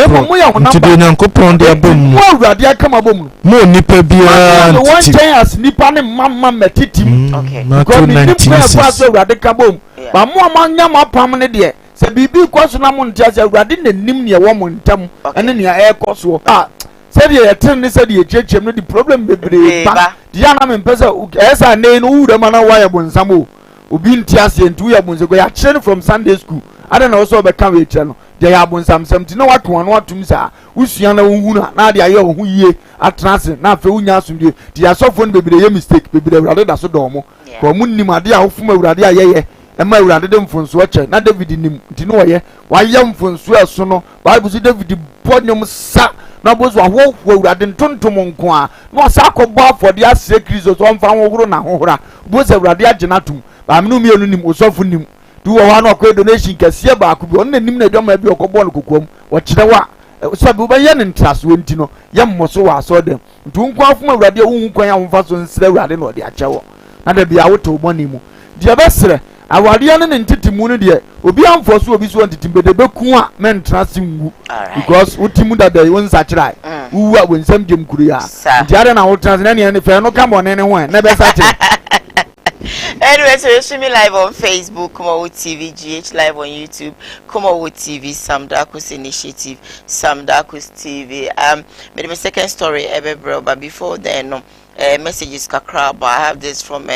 ko nti de nyankopon de abom mo awurade aka mabom mo nipa bia nti won chen as nipa ne mamma metitim okay because ni nipa so awurade ka bom ba mo amanya mapam ne de se bibi kwaso na mo ntia se awurade na nim ne wo mo ntam ene ne e kwaso said ye ten ne said ye chechem no the problem bebre ba dia na me mpesa esa ne no wura mana wa ya bonsamo obi ntiase ntu ya bonse go ya kire from Sunday school ada na also be kan we kire no dia ya bonsam samti na wato no watum sa usua na wunhu na dia ye ho yie atrase na afa unya asundie dia sofo no bebre ye mistake bebre awurade da so do mo ko munnim ade a ofuma awurade ayeye ema awurade de mfonso ache na David nim nti no ye wa ye mfonso eso no Bible say David podnyom sa na bozo ahwo awurade ntontom nko a no asakọbọ afọde ase Kristo so mfa horo na hohora bozo awurade agenatum ba menu mienu nim osofu nim du wo ha no akọ donation kase ba akubi on nim na dwama bi okọbọ no kokom wo kire wa sabi ba ye ntraso nti no ye mmoso wa so dem ntu nko afuma awurade wo kwan ya mfa so nsira awurade no de achewo na da bia woto boni mu dia besre awade ne ntitimu no de obi amfo so obi so ntitimu de beku a mentrase ngu because utimu da da won sachirai uwa wonsam jem kuru ya ndiare na wotrase na ne fe no kam one ne ho na be sachi anyway, so you stream me live on Facebook, Koowaa TV, GH live on YouTube, Koowaa TV, Sam Darkus Initiative, Sam Darkus TV. Maybe my second story ever, bro. But before then, messages kakra. But I have this from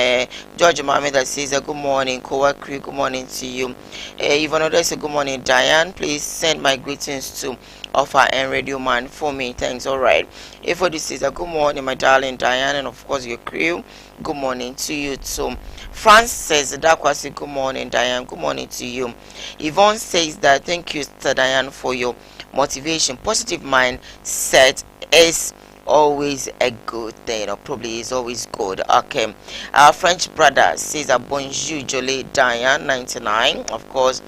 George Mohammed that says, "Good morning, Koowaa crew. Good morning to you. Even though there's a good morning, Diane. Please send my greetings to Offer and Radio Man for me. Thanks. All right. If this is a good morning, my darling Diane, and of course your crew. Good morning to you too. Francis Dakwasi, good morning, Diane. Good morning to you. Yvonne says that thank you, Sister Diane, for your motivation. Positive mindset is always a good thing, or probably is always good. Okay. Our French brother says a bonjour, Jolie Diane 99. Of course,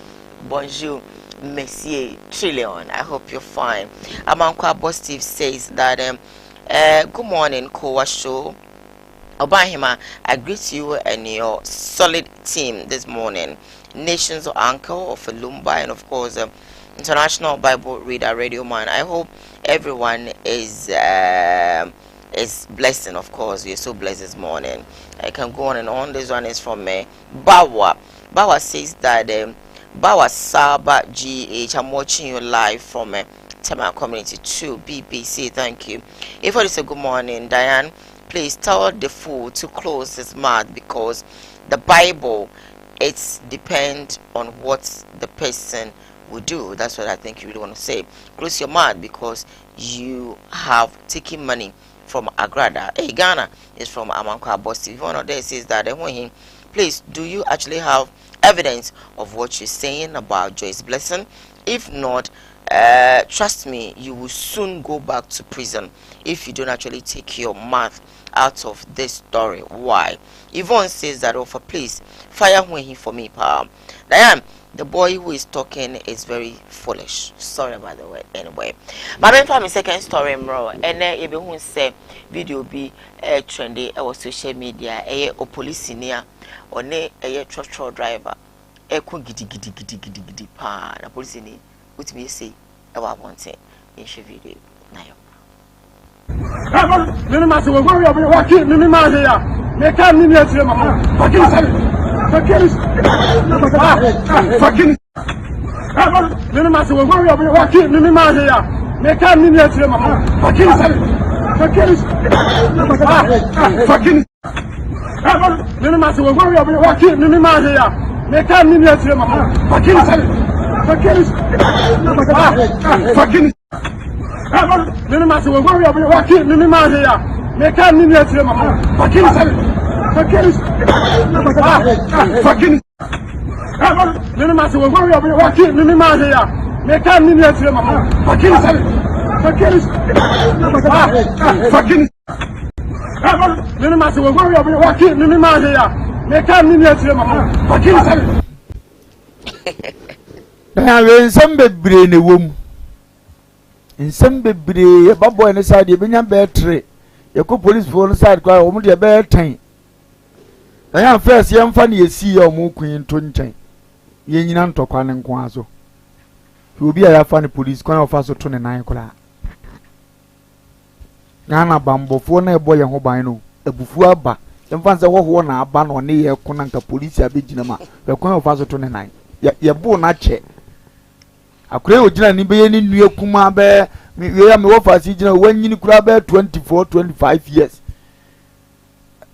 bonjour, Monsieur Trillion. I hope you're fine. Amankwa Positive says that good morning, Koowaa Show. Obahima, I greet you and your solid team this morning. Nations Anchor of Lumba, and of course, International Bible Reader Radio Man. I hope everyone is blessing. Of course, we're so blessed this morning. I can go on and on. This one is from Bawa. Bawa says that Bawa Saba GH. I'm watching you live from Tema Community 2 BBC. Thank you. If it is a good morning, Diane, please tell the fool to close his mouth, because the Bible, it's depend on what the person will do. That's what I think you really want to say. Close your mouth, because you have taken money from Agrada. Hey, Ghana is from Amankwa Bosti. One of them says that please, do you actually have evidence of what you're saying about Joyce Blessing? If not, trust me, you will soon go back to prison if you don't actually take your mouth out of this story. Why? Yvonne says that, oh, for please fire when for me, pa. Diane, the boy who is talking is very foolish. Sorry about the word. Anyway, my main family second story, bro. And then if you say video be trendy or social media, a police near or ne a truck driver, a gidi pa. The police ni what me say about one thing in the video now. Mimi masi wo gwa yo waki mimi ma he ya me ka mimi asire mama fucking sorry fucking mimi masi wo gwa yo waki mimi ma he ya me ka mimi asire mama fucking sorry fucking mimi masi wo gwa yo waki mimi ma he ya me ka mimi asire mama fucking sorry fucking Mimi masi wo gwa yo waki mimi ma he ya me ka mimi asire mama fucking sorry fucking mimi masi wo gwa yo waki mimi ma he ya me ka mimi asire mama fucking sorry fucking mimi masi wo gwa yo waki mimi ma he ya me ka mimi asire mama fucking sorry. Na we nsem bebre ne wom. Nsem bebre e babo ne side e benya betre. Ye ko police for no side kwa omo de be 10. Na ya first ye mfa ne yesi ya omo kun to nchen. Ye nyina ntokwa ne nko aso. Obi a ya fa ne police kwa ofa so to ne nan kura. Na bambofo na ebo ye ho ban no. Ebufu aba. Ye mfa nse wo na aba no ne ye ko na nka police abegina ma. Ye kwa ofa so to ne nan. Ye bo na che. Akure ogina ni be ni nue kuma be we ya me wo fa si gina wanyini kura be 24-25 years.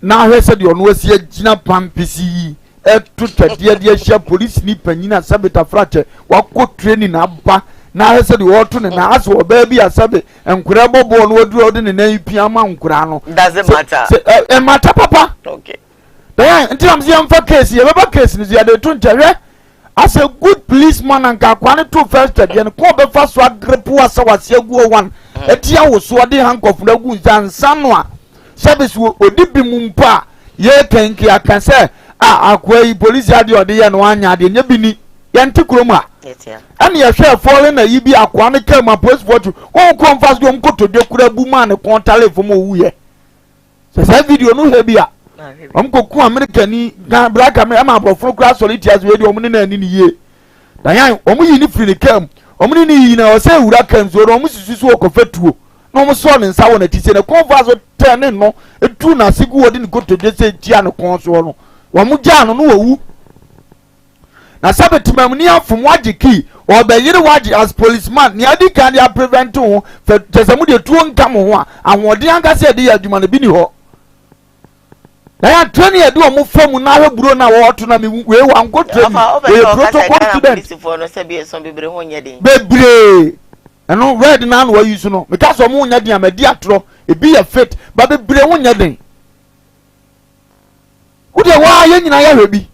Na hwese de ono asi gina pampisi etu twede de ahia police ni panyina sabeta frache wako training aba na hwese de woto ne na aso oba bi asabe enkura bobo no oduro ode ne nan pia ma nkura no. Doesn't matter. E matter papa. Okay. Then until I'm seeing for case ye baba case ni ya de to nchare. As a good policeman and kakwane to first again, ko be fa so agrepu asa wase agu one. Etia wo so de handcuff na gu nsansa no a. Service wo odibi mumpa ye kenki akan say akwai police ade ode ye no anya de nya bini. Ye ntikroma. Etia. Ani ye hwe falling na yibi akwane kama post fortune. O ko mfas go mkoto de kura bu man ko tale fo mo wuye. Se video no he bia. Omkoku America ni black America ma bofo kura solitias we di omni na ani ni ye. Dan omu yi ni free cam. Omni ni yi na o say wura kan so omu susu okofatuo. No omu so ne nsa wona ti se na konfa so ten no etu na sigu wodi ni goto de se tia no kon so no. Omu ja no no wu. Na sabeti mam ni afum waje ki o be yire waje as policeman ni adi kan ya prevent ho fe tesamu de tuo nkam ho a ahode anka se de ya adwuma na bi ni ho. Na ya training edu omo famu na hweburo na wo to na me we wan go training we protocol student for no se be so bebre ho nya den bebre eno red na no use no because omo nya den amadi atro e bi ya fit ba bebre ho nya den Wo de wa ye nyina ya hwebi.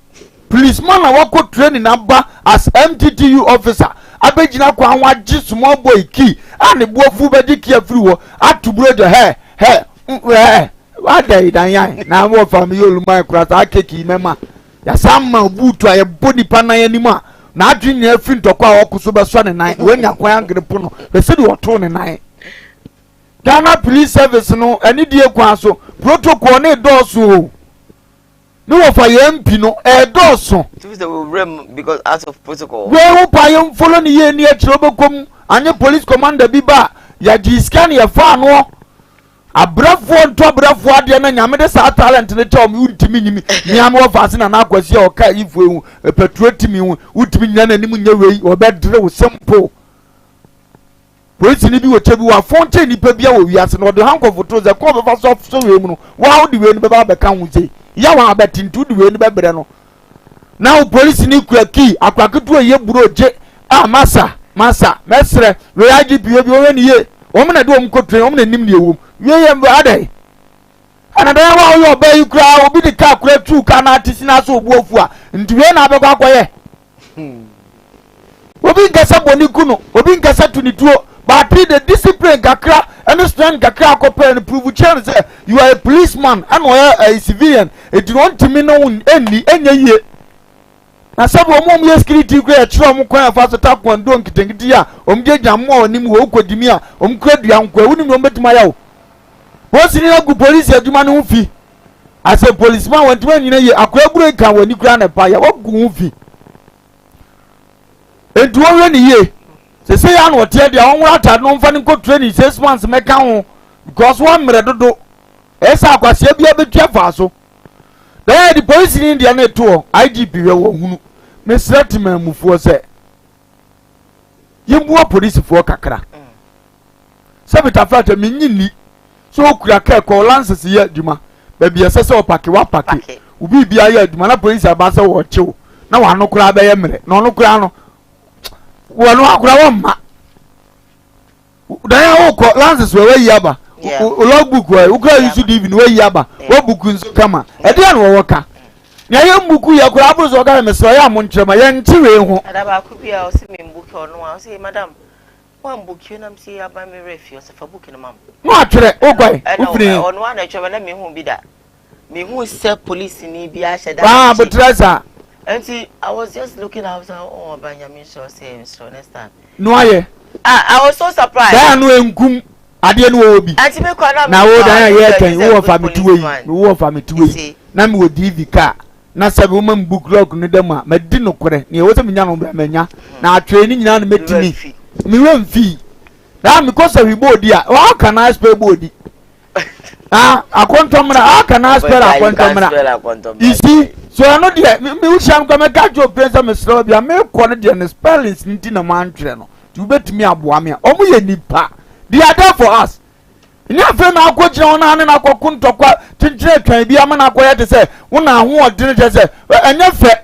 Policeman na wako training naba as MTTU officer. Abegina kwa anwa ji small boy key. Ani buofu be di key afiri wo. Atuburo de he. Wada idan na mo family oluma kura sa keki mema. Ya samma butu aye body pana ye nima. Na adwin na afiri ntokwa wokuso be so ne nan. We nya kwan agrepo no. Be se di woto ne nan. Ghana Police Service no ani die kwan so protocol ne doso. No of a MP no doso. Because out of protocol. We hope I am following ye near Trobokum and your police commander Biba. Ya discan ya fan no. A brave one to a brave one, and Yamada sa talent to the tom would me. Yamo fasten an aquasia or car if we perpetuate me would be none any way or bad drill simple. Police ni bi wo tebu wa fonte ni pa bia wo wiase no de hanko foto ze ko be so so we mu no wa de we ni be ba be kan wuze ya wa abetintu de we ni be bre no now police ni kura ki akwaketu ye buro je masa mesre we IGP bi wo ni ye wo me na de wo mkotwe wo me na nim ni ewo we ye mba adai anada wa wo ba yi kura obi de ka kura tu ka na atisi na so obu ofu a nti we na be kwa akoye obi ngasa boni kuno obi ngasa tunituo. But the discipline kakra and strength kakra compare and prove chance say you are a policeman and a civilian. It don't to me no any year. Na sabu omo ye security kura chiro mo kwan afa so ta kwando nkitengiti a omjeja mo onim wo kodimi a omkradua nkwa wonim no betima yawo. Wo sini na gu police aduma no fi. As a policeman want to nyina ye akwa buru kan wani kura na pa ya wo gu fi. Entu wo we ni ye. Say ya no tie dia won wata no mfa nko training 6 months meka ho because one mere dodo esa akwase bia betua fa so then the police in India na to IGP we wo hunu me settlement mufuo se yimbuo police fo kakra se bitafata minyini so okura ka ko lances ye aduma ba bia se opake wa pake ubi bia ye aduma na police abasa wo chew na wa no kura ba ye mere na no kura no wano akura wamma daya woko lances we yaba logbook we ukra use divi we yaba wo book nso kama ede an wo woka nya ye mbuku ya kura aburu so ga meso ya mo nkyerema ye ntiwe ho adaba akubia o se me mbuku ono a o se madam wa mbuku na msi ya ba me refi o se fa book no mam no atwere ogwai ufiri ono a na twema na me hu bi da me hu se police ni bi a sheda but tresa. And see, I was just looking out. Oh, Benjamin Shaw saying, so next time. No, I was so surprised. I know enkum. I didn't know be. And to me, now, what I hear can you offer me 2 way? You offer me 2 way. Now, me with DV car. Now, some woman book log no dema. Me didn't know. You wasn't me on Bramania. Now, training now met me. Me run fee. Now, because of the body, how can I spell body? I can't come. How can I spell a quantum? You see. So I know the me sham come catch your prince am slow bia me quality and spellings nti na man tire no to bet me aboa me omo ye nipa they are there for us nya fe na akogire wona na akoko ntokwa tinjire twan bia ma na akoye te se wona ho odine te se enya fe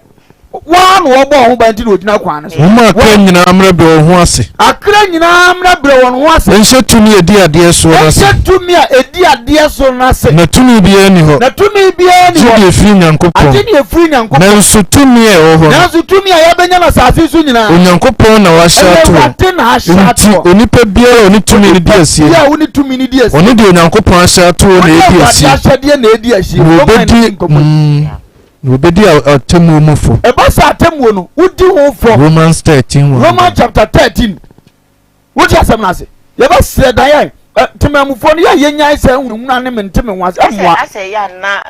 wan wo bo ho banti no odina kwan so ma akra nyina amra be ho ase akra nyina amra bre won ho ase ense tumi edi ade so na se ense tumi edi ade so na se na tumi bia ni ho ti efiri nyankopon ati ni efiri nyankopon na nso tumi e ho na nso tumi ya benya na safi so nyina onyankopon na wa sha to onipa bia oni tumi ni di asie ya oni tumi ni di asie oni de onyankopon sha to na edi asie ya sha de na edi asie no bedi atemu mu fo e ba sa atemu no udi ho fo Romans 13 Romans chapter 13 wuti asem na se ye ba se dan yan temamufo no ye nyan se hunhuna ne menteme wanse amwa ase ya na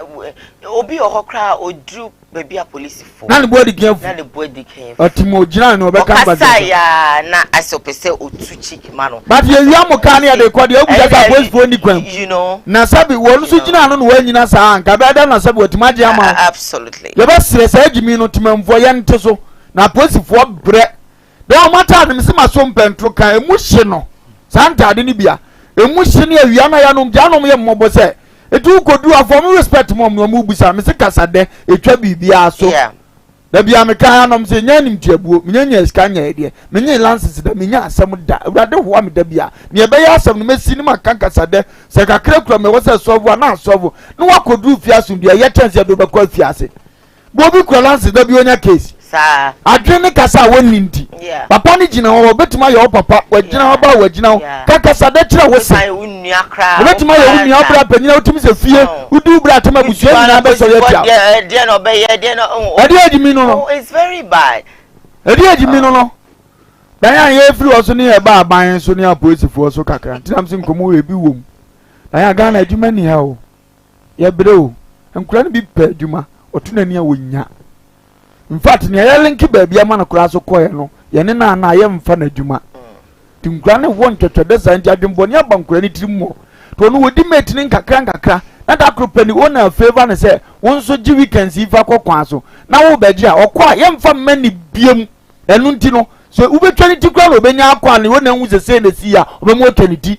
obi ohokra odru babia police fo na ne body careful na ne body careful otimo gina no be kan ba asa ya na ase opese otu chick ma no but ye wi amoka ne de kwa de ogu jasa police fo ni kwan you know na sabi wonu so gina no wa nyina sa anka be da na sabi otimaje ama absolutely ye ba sire sa agimi no temamfo ye nte so na police fo bre da o mata de misima so mpentro kan emu hye no santa de ni bia emu hye ne awia na ya no janom ye mmobo se etu kodu afom respect mom no mu busa me se kasa de etwa bibia so da bia me kan anom se nya nim tuabuo me nya ska nya ede me nya lances da me nya asem da urade ho me da bia me be ya asem no mesi ni makankasa de se kakra kura me wose sovo na sovo no wakodu fiaso bia ye chance do be kwa fiase bo bi kura lances da bi onya case sa adwene kasa woni nti papa ni gina wo betima ye papa wagina wo ba wagina wo kakasa de kira wo se unua kra betima ye unua bra panyina utimi se fie udu bra tema busua na be so ye tia de no be ye de no ade adimi no it's very bad ade adimi no dan ya ye free oso ni e ba aban so ni apolicefoɔ so kakra ntinam se nkomo we bi wom dan ya Ghana adwuma ni ha o ye bre o nkura no bi pa adwuma otunani a wonya in fact ne ya linki baabi ama na kura so koye no ye ne na ye mfa na adwuma tinkura ne won twetwede san ja dembo ne abankura ni tirimo to no wodi mate ni nkakra na da kropani ona favor ne se won so gi weekends ifa kokwan so na wo beji a okwa ye mfa mani biem enu nti no so ubetwa ni tikura no benya akwa ne wona hu se na si a obemu okaniti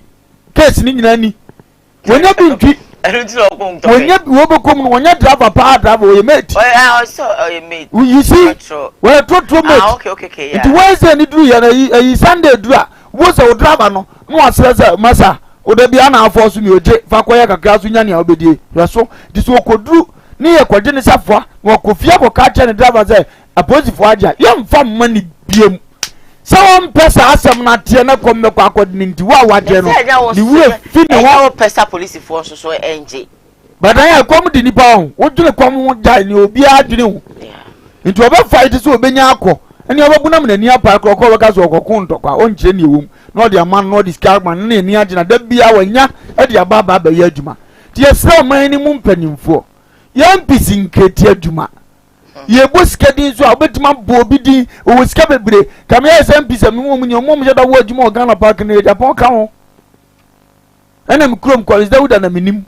case ni nyina ni wonya bi ntwi wonya bi wo bekom no wonya driver pa driver wo ye mate oh mate you see we trotro mate okay it Wednesday ni duru ya na Sunday duru a wo se wo driver no no asresa masa o da bia na afọ so mi oje fa koya kakra so nya ne obedie so di so koduru ni ye kwaje ne safoa wo kofia ko ka che ne driver say aposifo aja ye mfa mani biem so on pesa asem na tie na kom me kwa akodi nti wa waje no ni we fi ne wa pesa police fo so enje badan ya kom di nipa ho wo dwene kom ja ni obi adwene ho nti oba fight so obenya akọ eni obabuna me ni apa akọ we ka so okoko ntokwa o nche ni ewum no de man no de scarman na ni agina da bia wanya e de ababa ba ya adwuma ti esra man ni mu mpanimfo ya mpisi nketi adwuma ye bo skedi so obetima bo obi din o ska bebre kam ya ese mpisi mu mu nyom mu je da wo adwuma Ghana park na Japan ka ho ena mi krom college da wuda na minim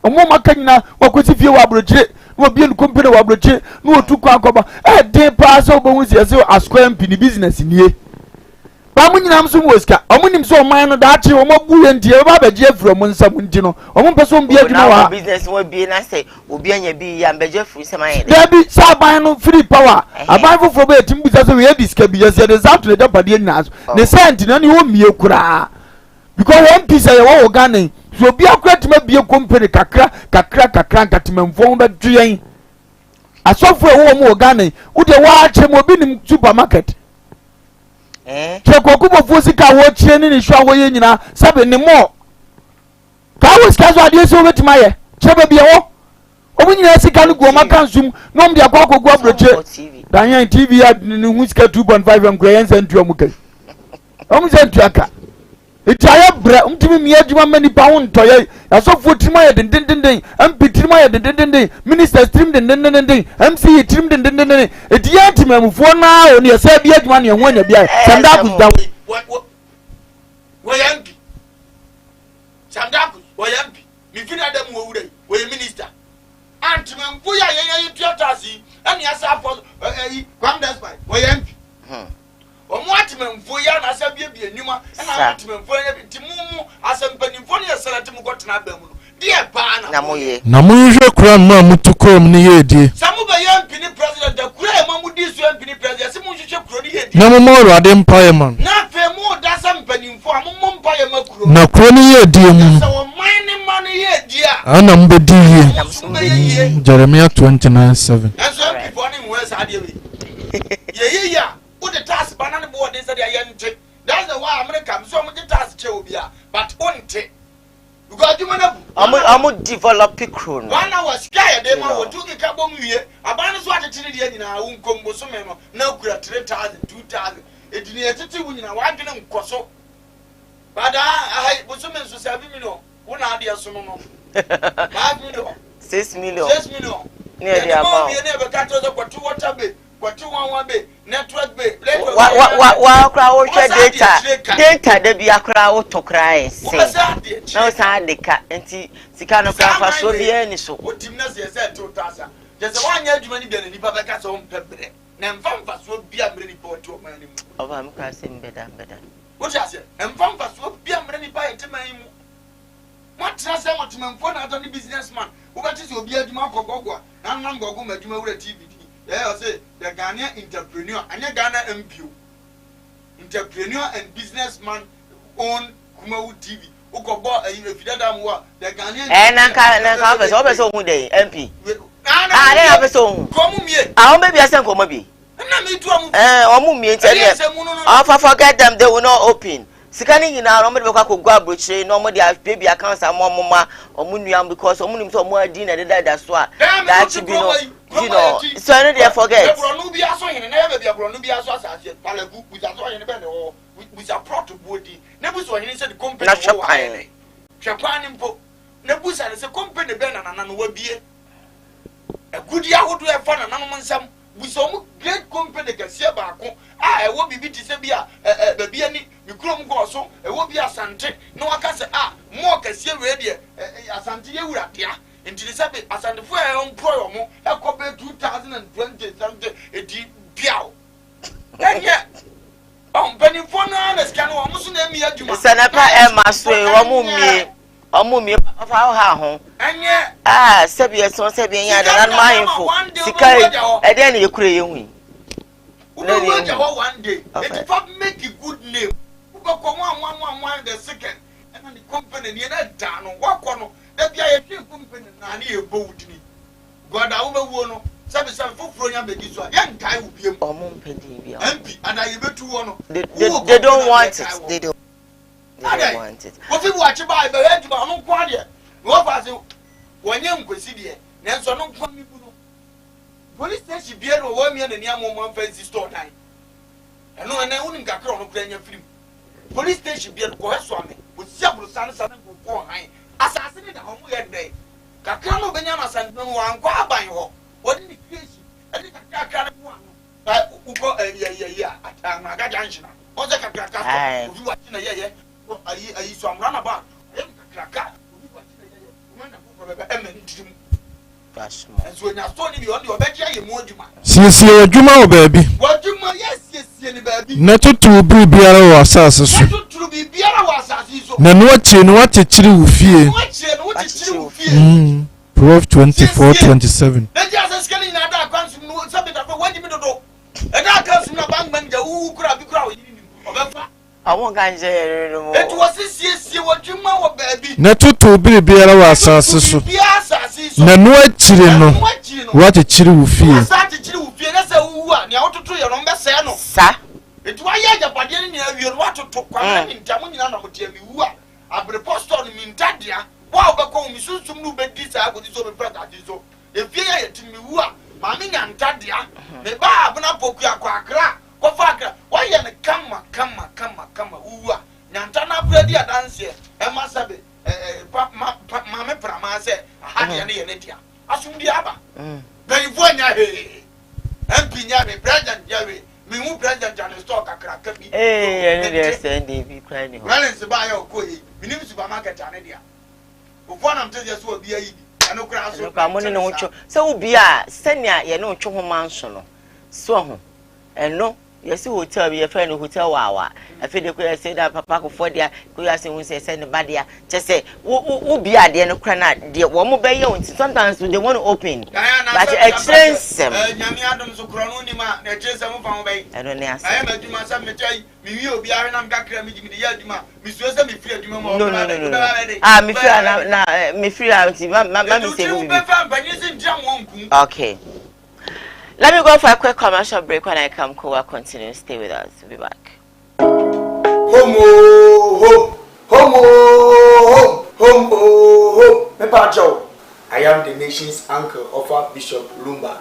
omo makanyina wakosi fie wa abrochire no bi en company wa abrochire no otu kwa akoba e de pa so bo hu se asquare mpini business nie ba mu nyinam so woska omunim so oman no da achi omo buye ndie ba ba je afro mu nsam ndi no omo peso mbi adwuma wa business wo bi na say obi anya bi ya mbeje afro semaye de bi sa ban no free power aban foforo be timbu sa so we diska bi yes de za to de pade nyina so ne sent na ne wo mie kura because one piece ya wo Ghana so bi akura tima bie company kakra nkatimamfo be duen asofo wo mo Ghana wo de wa ache mo bi nim supermarket Cheko kubo fusi ka wo chie ni shwa wo ye nyina sabe ni mo ka wo ska so ade so betima ye chebe bia wo omu nyina sika no go maka nsum no mde akwa kogu abroche dan TV ya ni hu sika 2.5 am kura yen sentu amu kai omu sentu aka itaye bra umtimi mi adwuma mani pa won toye asofo trima ye dendendenden MP trima ye dendendenden minister stream dendendenden MC stream dendendenden etiya timamfo na oni esa bi adwuma ne ho anya bia sandakus da wo yampi sandakus wo yampi mi fina adam wo wure wo minister antimamfo ya ye tuatasi ani asa afọ kwam despite wo yampi omo atimemfo ya na asa bia enuma na atimemfo ya timumu asampanimfo ne yasalati mu kotena ba mu no de ba na moyehwe kura ma mutukom ne yedie samu ba ya mpini president da kura e ma mu di so mpini president se mu hwehwe kuro ne yedie na mo moro ade mpaye man na fe mu da sampanimfo amu mpaye ma kuro na kuro ne yedie mu so mine man yedie ana mbedi yie Jeremiah 29:7 aso mpifo ne mu wesa ade we ye ya who the task banana board is that they that's the why America so much task chobia but onte because you wanna I'm develop crew no 1 hour sky dey ma wo tuki ka bom wie abana so atete dey nyina wo nkombo so me no na kura 3000 2000 edini etete wo nyina wa dwene nkoso bada ai bo so me so 7 million wo na ade so no 5 million 6 million ne dey amount ne be ka to so kwatu water be kwatu wanwa be network be wa kra wo hwe data da bia kra wo to kra ese na o sa de ka enti sika no kra fa so bia ni so o tim na se to tasa je se wanya adwuma ni bia ni pa be ka so mpebere na mfa so bia mre ni pa to man ni mu oba am ka se mbeda o ja se mfa so bia mre ni pa yeteman mu matra se motimamfo na ato ni businessman wo ba ti se obi adwuma kogogo na nam gogo madwuma wura TV Yeah, say the Ghanaian entrepreneur and the Ghana MP. Entrepreneur and businessman own Kumawu TV. Uko bo if you don't know the Ghanaian. Na person who dey MP. Na person. Come here. Maybe I send come be. Na me too am. Omu mi ntele. Forget them, they will not open. Sikani nyina no me be kwa kogwa abrochire no mo dey baby accounts amomoma omunuam because omunim so mo adi na deda so a that be no you know so I no dey forget no bi aso hene na be bia no bi aso asase palagu we aso hene be no we support body na bu so hene say the company na hwepan mpo na bu say the company be na no wabie agudi ahodo e fa na nanom nsam bu so mu great company kase ba ko e wo bibi ti se bia ba bia ni mikrom go so e wo bia asante no aka se mo kase we de asante ye wura dia ntini se be asante fo e employ mo e ko be 2020 something e di biao enye beni fo na scan wo musu na mi adwuma sanapa e maso e wo mu mi fa ha ho enye sebi so sebi nya da na ma info sikai e de na yekure ye hu no one day it for make a good name we go come one the second and the company near that down what no that be a company na na e bold ni god a wo be no sabi foforo nya be gi so ya nkai wo biem omumpedi bia mp and I betu wo no they don't want it they don't want it what people watch by be head ma no kwa de wo fa se wonye nkwesi de na so no kwa mi bu no police station bia no wo mi na ni amomon fancy store dan eno na unim kakra no kra nya film police station bia ko heso ame o siabro san go ko han asase ni da ho ye dey kakra no benya na san no wan kwa aban ho wodi ni creation edi kakra na ho ano uko ya atanga ga janshina o se kakra obi wa na ye ayi so amrana ba kakra obi wa na ye umana ko bebe emendim so nya so ni bi on de obekia ye mu adwuma siesie adwuma o baabi wadwuma yes ni baabi na tutu bi biara wo asase so tutu bi biara wo asase so na no achi no atechiri wo fie Prof 24:27 na just scanning na da kwansum no sabi da wadi mi dodo e da kwansum na bang bang ja wu kura bi kura wo yini obefa awon ganje no mo it was siesie wadwuma wo baabi na tutu bi biara wo asase so na no achiri no wo atechiri wo fie na se wu a ne ototo ye no mbese no sa it wa ya japade ni awie no atoto kwa ni ntamu nyina na motia mi wu a abre postor ni mintadia wa obekọ mi sunsun nu be di sa agodi so be prata di so efie ya yetimi wu a ma mi nya ntadia me ba abuna poku akwa akra ko fa akra wa ye ne kama wu a nya ntana bredi adanse e ma sabe ma me prama se ahade ne ye ne dia asum di aba ben fu anya he MP nya me president ya we me hu president an store kakra ka bi ene dey send dey cry ni ho balance ba ya okoyi minim supermarket ane dia ofana mteze so obi ayi eno kra so no mo ne no cho se obi a senia ye no cho ho manso no so ho eno yesi hotel ye fa no hotel wawa afi de ko yesi da papa ko fodia ko yasi hu se ne badia chese obi ade no kra na de wo mo be ye unti sometimes they want to open but expensive nyame adom so kro no ni ma na chese mo fa mo be eno ne asa ayi maduma sa metai mi wi obi ahwe na mkakra mi jimi de ya aduma mi so se mi free aduma mo no mi free na mi free out ma mi say we be fa banyi ntia mo nkum okay. Let me go for a quick commercial break. When I come, Koowaa continue. Stay with us. We'll be back. I am the nation's uncle of Bishop Lumba.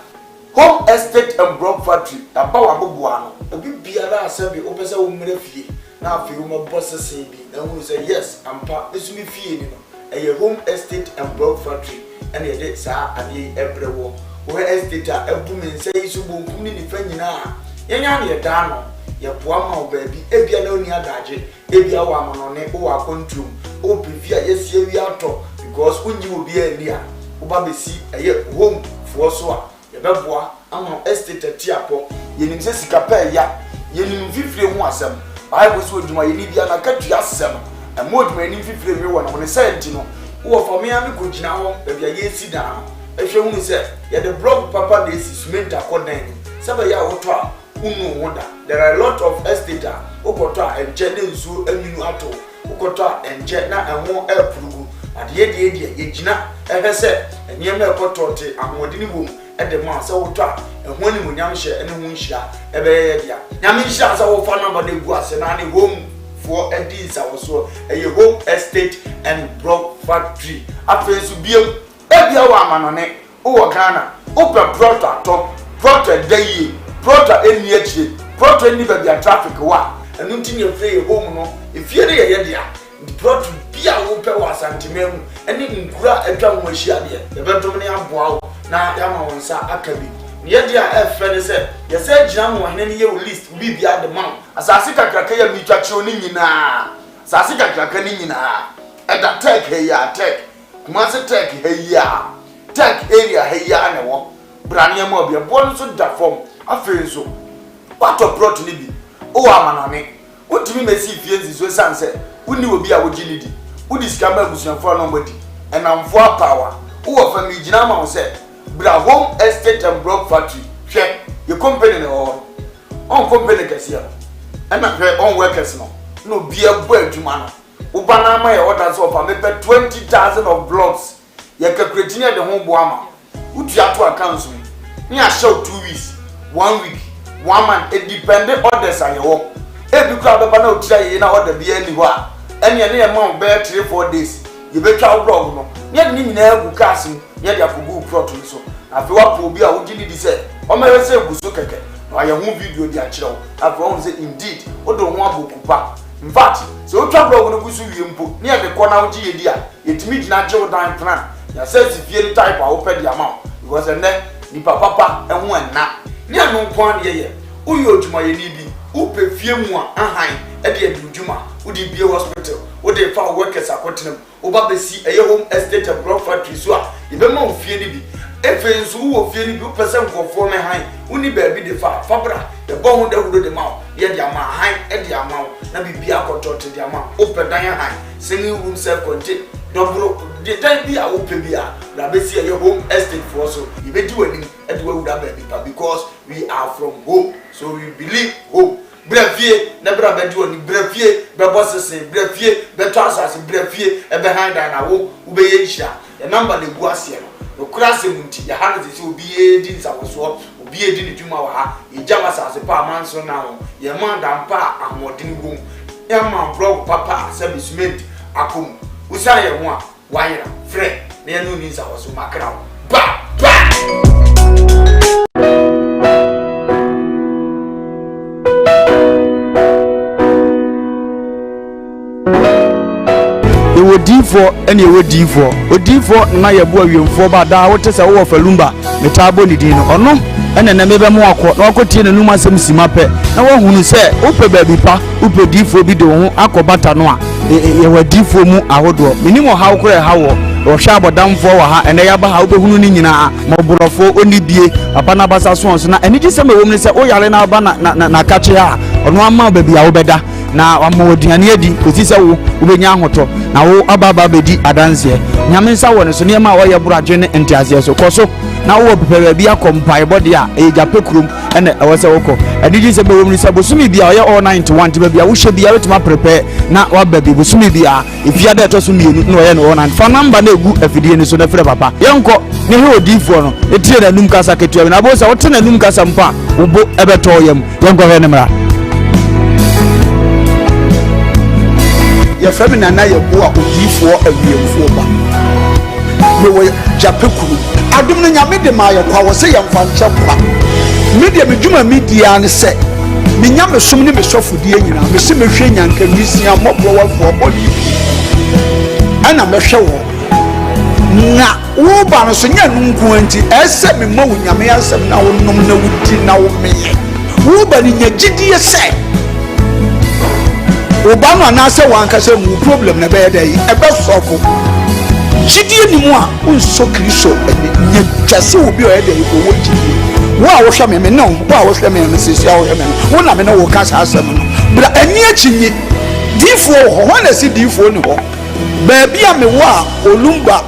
Home estate and broad factory. Tabawa bubuano. Obi biara asabi opesa umre fie. Na afi uma boss say bi. Na who say yes, ampa esumi fie ni no. A home estate and broad factory. And ye dey sa ade ebrewo. We estate a ebumen say isu bonkum ni nifa nyina yenya ne da no ye boa ma obaabi ebia na oni adaje ebia wa amanone wo akontrum o bivia yesie wi ato because unyi obi ani a wo ba besi eye home fo so a ye beboa ama estate tiapo yenim se sika pa ya yenim fifire ho asem bible so oduma yeni bia na katu asem e moduma yenim fifire wi wo na mo ne senti no wo fa me ami ko gina ho bia yesi da if you want say yeah the block papa dey cement according say ya woto a unu wonder there are a lot of estate okoto a enje ne nsu aminu ato okoto a enje na enwo epurugu ade ye yegina ehese enye me ekoto te amodini bom ede ma say woto a ehwo ni munyam hye ene hu nhia ebe ye dia nyam nhia say wo fa number de gu ase na ne home for edis awoso eye home estate and block factory afensu biem ebia wa amanone wo Ghana ope prota dey prota eni echi prota eni ba bia traffic wa enu ntini efre home no efie de ye dia prota bia wo pe wa santimem eni nkura atwa ho ahia de ebetom ne aboa wo na ya ma wonsa akabi ye dia efe ne se ye se gina mo hene ne ye list bi bia de man asase kakraka ya mi twa chiro ni nyina asase kakraka ni nyina eda tech he ya tech kuma se tech he ya tech area he ya ne wo brania mo bia bon so da form afenso pato plot ni bi o amanane wotimi mesi fienzi so sanse woni obi a wogini di wodi skamba gusuafo no mbodi enamfo power wo fa mi gina ma wo se bra home estate and block factory hwe your company no on company kasia ana hwe on workers no bia bo adwuma no wo bana ma ye order so fa me 20,000 of blocks ye calculate ne de ho bo ama utu ato accounts ni a show 2 weeks 1 week 1 month it depend orders are your e bi kra be na otira ye na order bia ni ho a ene ne ye ma be 3-4 days ye be twa blog no ne ni nyina agu cars ye de akogu plot so afi wa po bi a wo gidi di se o mere se gusu keke na ye hu video di a kire wo afi wo say indeed o do ho abokupa in fact so o twa blog no gusu wie mpo ne ye de ko na wo gi ye di a yetimi gina je wo dan plan ya say si fie type a wo pe di ama because ni papa ehun enna ni anu kwan ye uyo odwuma ye ni bi upe fie mu a ahan e de adwuma udi bie hospital udi fa workers akotenam oba besi eye home estate and block factory so a ye be ma ofie ni bi efe nso wo fie ni bi person nkofo me han uni ba bi de fa fabra ye bo hu de hudo de ma ye de ama han e de ama na bibia akotote de ama ope dan han singing room self contained dobro the time bi a ope bi a na be see your home estate for so you be do any e do we that baby because we are from home so we believe home brefie na bra be do ni brefie be bossese brefie be transase brefie e be hand na wo ube ye hia the number de gu ase no krase munti ya hanu se obi e di nsawoso obi e di ni dwuma wa ha e jama sase pa manso na ho ye man dan pa amodin gum e man blog papa se bisment akom usa ye ho a wayra friend na ye no ni nsawoso makra ba Odifo ene odifo odifo na yebo awiemfo ba da wote se wo falumba metabo ni din no ono ene na mebe mo akọ na akotie na numa asem sima pe na wo hunu se upe baabi pa upe difo bi de ho akobata no a ye wadifo mu ahodo minimo ha ukure ha wo hwa abodamfo wa ha ene ya ba ha ubehunu ni nyina moborofo onibie papa na basa so na ene gi se me wom ni se o yare na ba na kache ha ono ama baabi a wo beda na amoduane adi kosi se wo ubenya ahoto na wo ababa bedi adanse nyame nsa wo ne so ne ma wo ye buradwe ne ntiaze so koso na wo pepe bia kompai body a e jape krum ene wo se wo ko adiji se bewom ni se bosumi bia wo ye all 91 ti bia wo hye bia wetima prepare na wa baby bosumi bia ifia da to so mienu na wo ye no 1 fa number na egu afidie ni so na frɛ papa yenko ne he odifo no etie na num kasa ketua na bo se wo te na num kasa mpa wo bo ebeto yam yenko he ne mra ya famina na ye bo a odifo awiemfo ba me wo japekuru adum no nyame de ma ye kwa wo se ye mfa nche kwa media medwuma media ne se me nyame som ne me sofodie nyina me se mehwe nyanka misia mobro wafo bodi ana mehwe wo na wo ba no so nya nunku anti ese me ma wo nyame asem na wo nom na wuti na wo meye wo ba ni nya gidie se Obama na se wanka se mu problem na be dey e be sofo gidie ni mu a unso kristo nya twase obi o dey ko wo gidie wo a wo hwe me no wo a wo hwe me sisi a wo hwe me wo na me no wo ka sa asem no bra ani achinyi difo ho na si difo ni ho ba bia me wo a olumba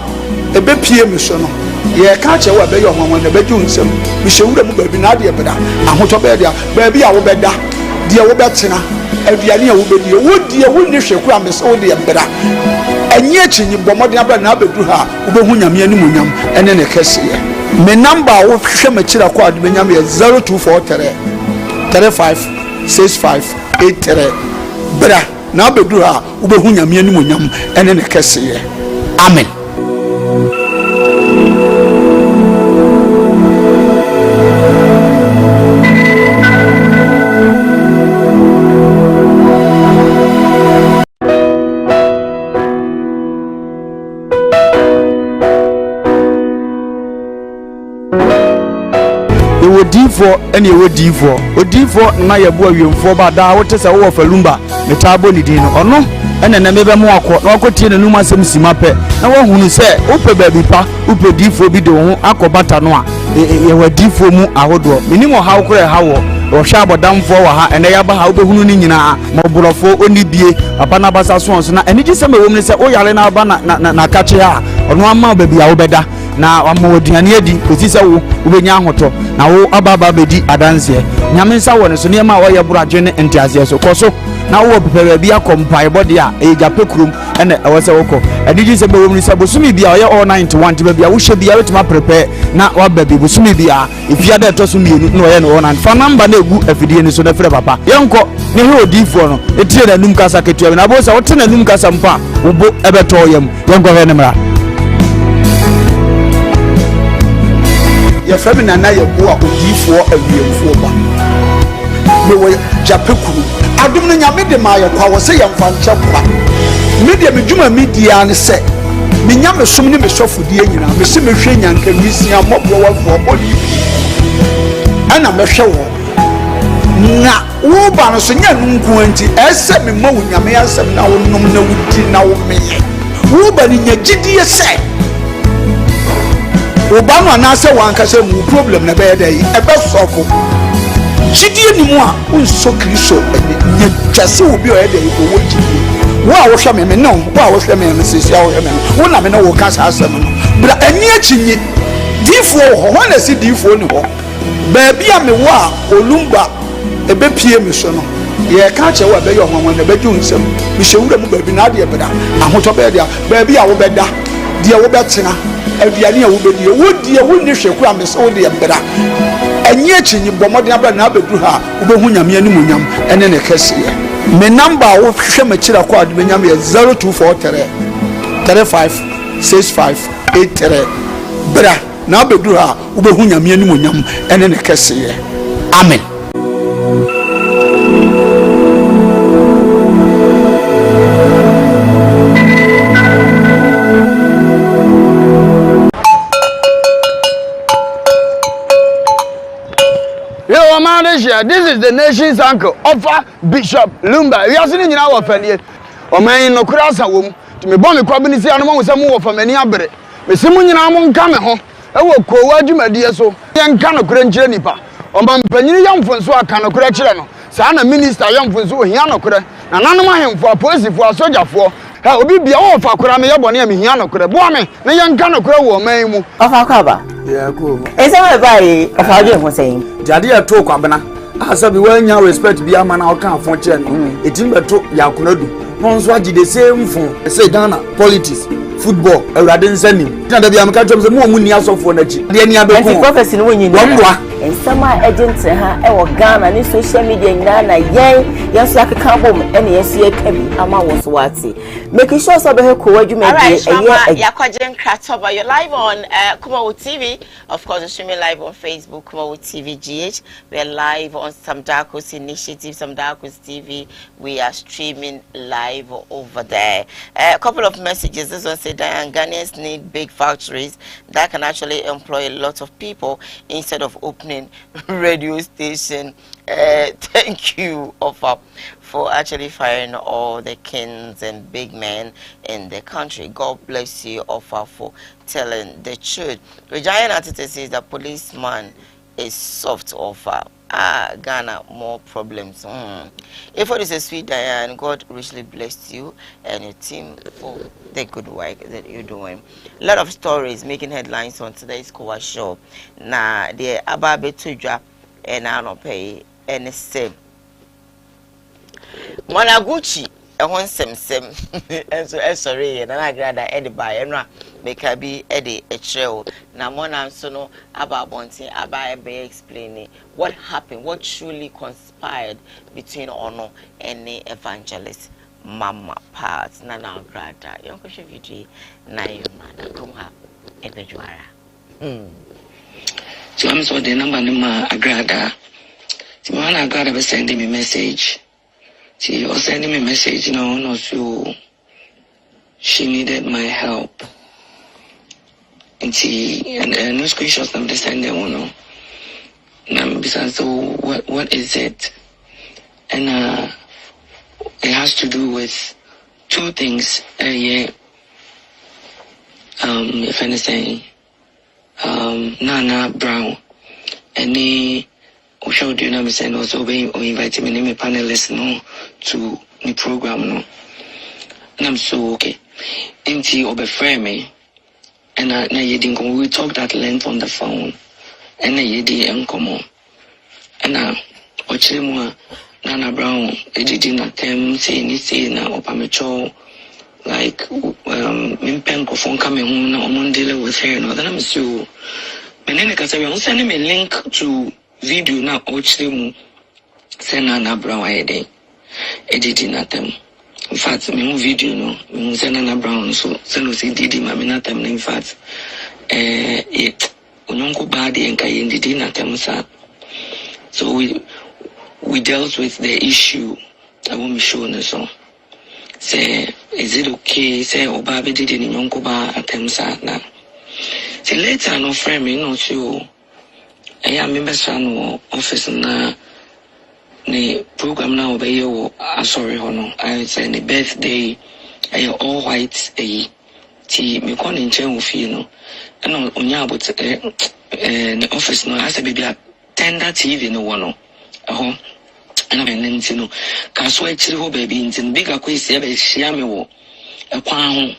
ebe pie me so no ye ka che wa be yo hwan na be ju nsem mi hwewura mu baabi na de beda ahoto be dia baabi a wo beda de wo betena aduane a wo bedi wo die wo ni hweku amese wo de beda enye chinyi bomode abra na abedu ha wo be hu nyame animunyam ene ne kese ye me number wo hwe machira kwa ade benyam ye 0243 35 65 83 bra na abedu ha wo be hu nyame animunyam ene ne kese ye amen. Any odifo na yebu awemfo ba da wote se wo falumba metabo ni din ono ene na mebe mu akọ na akotie na numa asem simape na wo hunu se ope baabi pa ope difo bi de ho akobata no a ye wadifo mu ahodo minimo ha okore ha wo hwa abodamfo wa ha ene ya ba ha obehunu ni nyina ma oborofo oni bie papa na basa so so na eni gise me wom ni se o yare na ba na kache ha ono ama baabi a wo beda na amoduane adi kosi se wo ubenya ahoto na wo ababa bedi adanse nyame nsa wo ne so ne ma wo ye buraje ne entiase so koso na wo pepe bia kompai body a e jape krum ene wo se woko adiji se be wo ni se bosumi bia ye all 91 ti bia wo hye bia wetima prepare na wa baby bosumi bia ifia da to so mienu na wo ye no one fa number na egu afidie ni so na frɛ papa yenko ne he odifo no etie na num kasa ketua na bo se wo te na num kasa mpa wo bo ebeto yam yenko he ne mra ye fami na ye bo a odifo awiemfo ba me wo japekuru adum no nyame de ma ye kwa wo se ye mfa nche kwa media medjuma media ne se me nyame som ne me sofodie nyina me se me hwe nyanka misia mobro wa fo bodi ana me hwe wo na wo ba no so nya nunku anti ese me ma wo nyame asem na wo nom na wudi na wo meye wo ba ni nya gidie se Obama na se wanka se mu problem na be dey e be sofo gidie ni mu a unso kristo nya twase obi o e dey ko wo gidie wo a wo hwe me no wo a wo hwe me sisi a wo hwe me wo na me no wo ka sa asem no bra ani achinyi difo ho ho na si difo ni ho ba bia me wo a olumba e be pie me so no ye ka che wo be yo hwanwan na be ju nsem me hwewura mu ba bi na de beda ahoto be dia ba bia wo beda de wo betena aduane a wo bedi wo die wo ni hweku amese wo de bra enye achinyi bomode abra na abedu ha wo be hu nyame animunyam ene ne kese ye me number wo hwe machira kwa ade benyam ye 0243 35 65 83 bra na abedu ha wo be hu nyame animunyam ene ne kese ye amen. This is the nation's uncle, Offa Bishop Lumba. We are sitting in our family. O man no krasa wom. To me bomb kwa bi ni se anoma wo se mo wo famani abere. Me se mo nyina mo nka me ho. E wo Koowaa dwumadie so. Ye nka no kra nkyere nipa. O man panyini yamfonso aka no kra kyere no. Sa na minister yamfonso wo hia no kra. Na nanom ahemfo apolisifoɔ asogyafoɔ ha obi bia wo fa kra me yebɔne me hia no kra boa me na ye nka no kra wo man mu ofa kwaba ya ko ese we bai ofa adwe ho sɛn jade ya to kwabena asa bi wanya respect bi ama na ɔka afɔ kyerɛ no etim beto yakonadu no nso agye the same phone say Ghana politics football awurade nsanim tina da bi am ka twem se mo mu ni asɔfo na chi de ani abeko prophecy no wonyi wamboa ensama agent ha e wo Ghana ni social media nyina na yen yeso akeka bom ene yeso akabi ama wo so wate make sure so be Koowaa dwumadie yakwaje nkratoba you're live on Koowaa TV, of course streaming live on Facebook Koowaa TV GH. We're live on Samdakos initiative Samdakos TV. We are streaming live over there. A couple of messages. This one said Ghanaians need big factories that can actually employ a lot of people instead of opening radio station. Thank you, Offa, for actually firing all the kings and big men in the country. God bless you, Offa, for telling the truth. Regina Atite says the policeman is soft, Offa. Ghana more problems. If it is a sweet Diane, God richly bless you and your team for the good work that you're doing. A lot of stories making headlines on today's Koowaa Show. Now the Ababe Tuja and I don't pay any same. Monaguchi ehon sem enso sorry na na grada e de buy enra make abi e de ekyerɛw na mona nso no aba bontin aba be explaining what happened, what truly conspired between Ono and the evangelist Mama Parts na na grada yonko hwe video na yoma come ha e bedwara so I'm so the number ma agrada so man agrada be sending me message. She was sending me a message, no, so she needed my help. And no screenshots of the sending one. And besides, so what is it? And it has to do with two things. If anything, Nana Brown, any. Or showed you know me saying also being or inviting me name a panelist no to the program no. And I'm so okay. Inti obeframe me and na yedi nkomo we talked at length on the phone and na yedi nkomo. And ochire mu Nana Brown edidi na tem say ni say na opamecho like mimpen ko phone kame hu na omondele with her no. Then I'm so menene ka say we send me a link to video na ochemu say Nana Brown ayede editi na tem. In fact me video no me say Nana Brown so no say didi ma me na tem in fact it onyonko bad enka yendidi na tem sa. So we dealt with the issue. I want me show no so say is it okay say oba be didi ni nyonko ba atem sa na say later no friend me no so I member son office na the program now obey you sorry hono I say the birthday all white ti me kon in chen ofi no and onya about the office no as a baby tender TV no one and I'm in no kaso actually ho baby in bigger kwesi e be hia me wo e kwan ho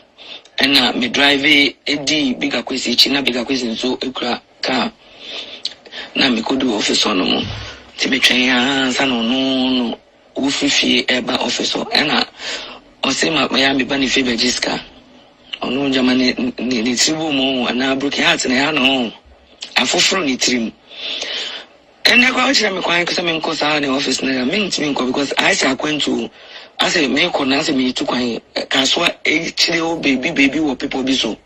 and me drive edi bigger kwesi chi na bigger kwesi so ekura car na me could do office on no to be trained no ufifi eba office and I say my Miami Bunny Faber Jiska on no Germany ni tribu mo na broke heart na no afoforo ni trim and I go out me kwan cuz me nko sa na office na me ntimi nko because I say akwantu I say me ko na say me tu kwan kaso e chire o baby wo people bi so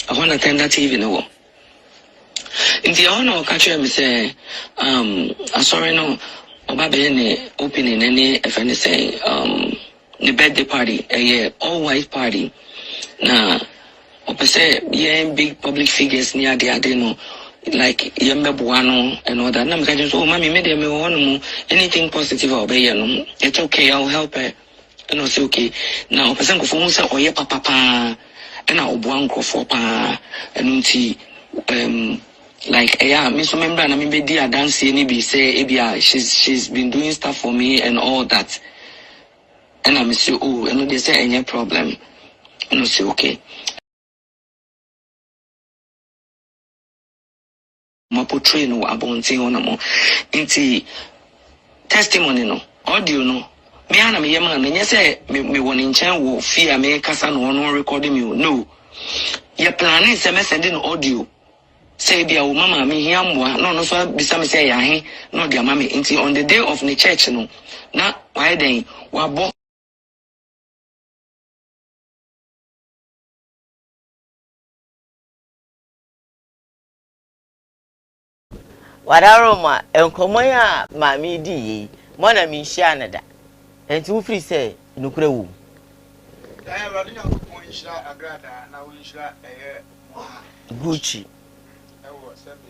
I want to attend that TV no. In the honor of catching me say, sorry no, Obabe any opening any if any say, the birthday party, a all white party. Now, Opa say, yeah, big public figures near the adeno, like Yembe Buano and all that. And I'm catching so, mommy, made me one anything positive or obey, no, it's okay, I'll help her. And I say, okay. Now, Opa go for say, oh yeah, papa, and I'll buanko for pa, and like me so remember and me be a dance any be say she's been doing stuff for me and all that and I'm say oh and they say any problem and I say okay my portray no abonti on mo inti testimony no audio no me ana me yema me say me won in chen wo fear me kasa no recording me no your planning say me sending audio say be our mama me hiamwa no so bisa me say ya no dia mama inti on the day of the church no na why then wa bo Wadaroma enkomo ya mami di mo na mi hia na da enti wo free say nukura wu ya radina ko hia agrada na wo hia Gucci sɛbe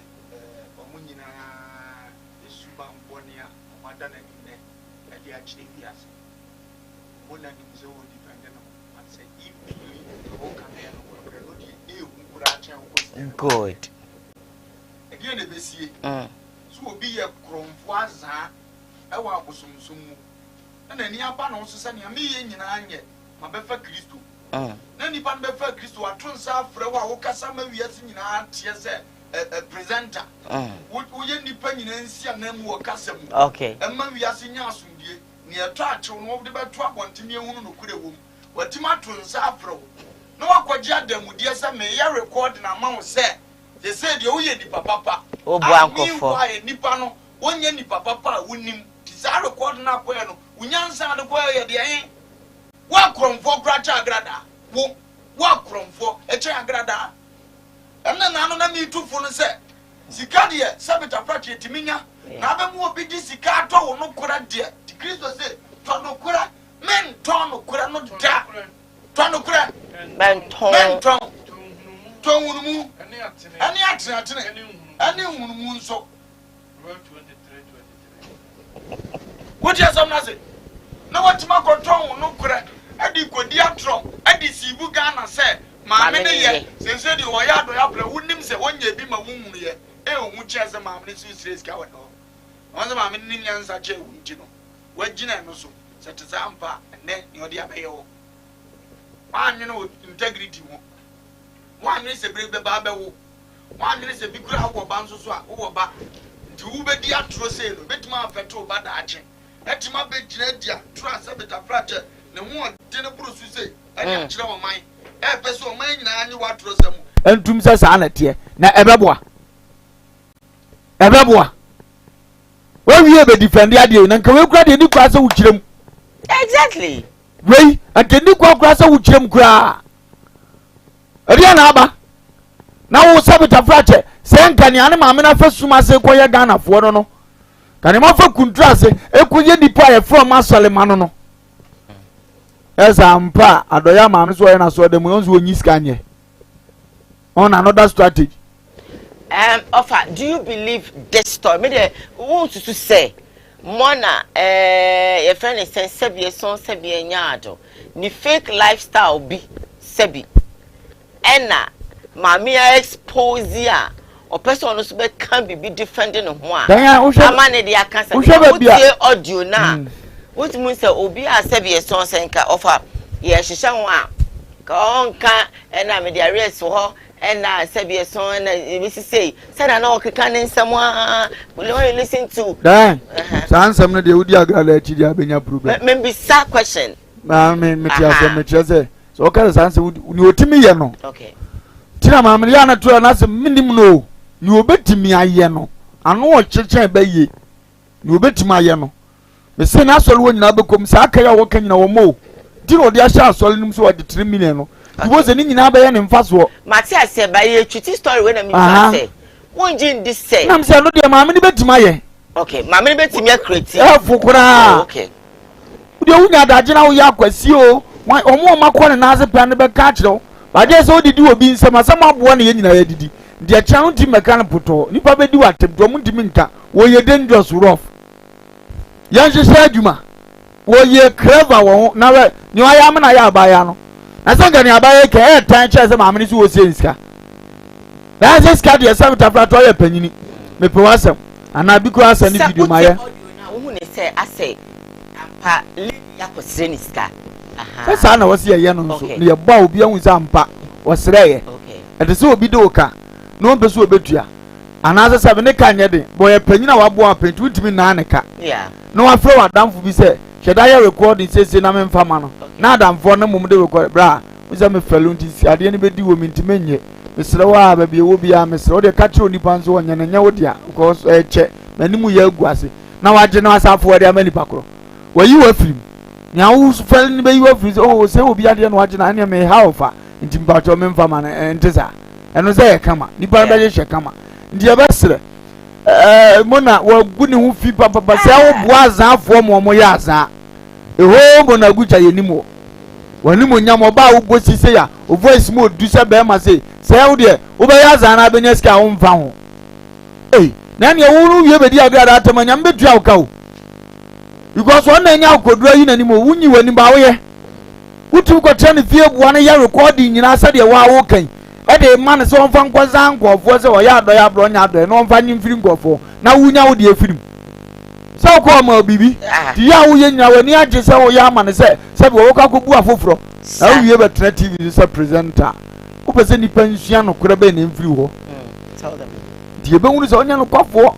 ɔmo nyinaa esuba mbɔnia ɔmada na nnɛ ɛde akyerɛ bi ase mo na nim sɛ wɔ dipɛnde no ansɛ ibi wo kamea no wɔbrɛ no de ehu kura akyɛn wo kɔ good ɛdeɛ na besie so obi ye kromfo azaa e wa abosomsom mu na ni aba no so se ne me ye nyina anye ma befa Kristo na nipa no befa Kristo atonsa afre wa wo kasa ma wiase nyina tie se presenter wo ye nipa nyina nsia na mu wo kasa mu okay e ma wiase nya asomdie ne eto achew no de beto abontene ehunu no kure wo watima atonsa afre wo na wakwaji adamudie se me ye record na ma wo se they said you ye nipa papa obu ankofo nipa no wonye nipa papa wonim tisa record na koye no unyansa de koye de yen wa kromfo kracha agrada wa kromfo eche agrada emna nanu na mi tufu no se sika de sabita prachi etiminya na abemu obi di sika ato wo no kora de Kristo se to no kora men to no kora no da to no kora men to Tongumu, any accident, any woman so. What is some nothing? No, what my control, no correct. I did go dear trump. I did see Bugana say, my many since you were yard or apple, wouldn't say 1 year be my woman here. Eh, which has a mammy Swiss coward. One of my minions are jail, you know. What Gina no so, such as Ampa, and then your dear Mayo. One, you know, integrity. One is a brave baby, one is a big crowd of bands or back. To be the actress, bet my petrol bad action. Let my bed, trust a bit of fracture. No more dinner bruce to say, I can't show mine. A person may know what was them. And Tumsa Sanity, na Ebabwa. Ebabwa. When we ever defend the idea, and can we grab any class of Uchim? Exactly. Ray, and can you go class of Uchim cry? Ariana aba na wo sabita frache senka ane ma na fa suma se koye Ghana fo no kane ma fa kuntra se ekoye nipa ye from asole ma no esa mpa adoya ma so ye na so dem yonzo onyi skanye on another strategy. Offer, do you believe this story? Me de want to say mona your friend is saying sebi son sebi nyaado ni fake lifestyle bi sebi ena mamia expose ya o person no so be can be defending ho a amane de aka say we audio na what mean say obi a say be son senka offer ye hihya ho a ka onka ena me de arrest ho ena say be son na we say na na okeka ne nsem a we listen to dan sansem no de odi agrala achi dia benya problem me be sa question me tiase so okay sanse ni otimi ye no okay tina mamre ya na to na se minim no ni obetimi aye no ano o cheche ba ye ni obetimi aye no me se na asole wonyina bekom sa aka ya wo kanyina wo mo ti no de asha asole nim so wo de 3 million no wo ze ni nyina ba ye ne mfaso Matia se ba ye twiti story we na mi fa se wonji ndi se na me se no de mamre ni betimi aye okay mamre ni betimi akreti fukura okay de wunya da gina wo ya kwasi o omo makọ na aze plan be ka kire o ba je so didi obi nsem asama abo na ye nyina ya didi de chan ti meka na poto nipa be di watem to mu ndimi nka wo ye dangerous rough yan hye adwuma wo ye clever wo na we ni wa ya na ya aba ya no na sanga ni aba ye ke tan che se ma amini so wo se nska na se ska de se mtafra to ye panyini me pe wasem ana bi ko asa ni video ma ye wo hu ne se ase ampa ya ko sire ni ska esa na wasi ye no nso ne ye ba obi ahun sa mpa wasreye ede se obi de oka no mpe so obetua ana se ne ka nye de bo ye panyina wa bo apentu ntimi na ne ka no wa fro adamfo bi se hweda ye recording sese na me mfa ma no na adamfo ne mum de record bra wo se me felu nti si ade ne bedi wo mi ntimi nye mesre wa ba bi wo bia mesre wo de ka kire onipa nso wonya na nya wo dia because che manimu ye aguase na waje na asafo wo de amani pakro wayi wa film nya wo fel ni be yi wa film oh se obi ade na waje na anya me ha ofa nti mba to me mfa ma na ntisa eno se ye kama nipa be je kama ndi e besre mona wa gu ni hu fi papa se wo bo azafo mo ya aza eho mona gucha yenimo wani mo nyam oba wo bosi se ya o voice mo du se be ma se wo de wo be ya aza na benya ska wo mfa ho na ne wo nu ye be di agrada atamanya mbe tua wo ka wo because one na nya kodura yi na ni mo wunyi wani ba wo ye utu ko tane fie buane ya recording nyina sa de wa wo kan de man so on fan kwaza nkofo se o ya do ya bro nya do no fan nyimfiri nkofo na wunya wo de afirim so ko ma bibi ti ya wo ye nya wani age se wo ya man se be wo ka kobu afoforo na wo ye betra tv se presenter wo pese ni pensua no kora be na mfiri ho tell them die be wunu se onya no kwafo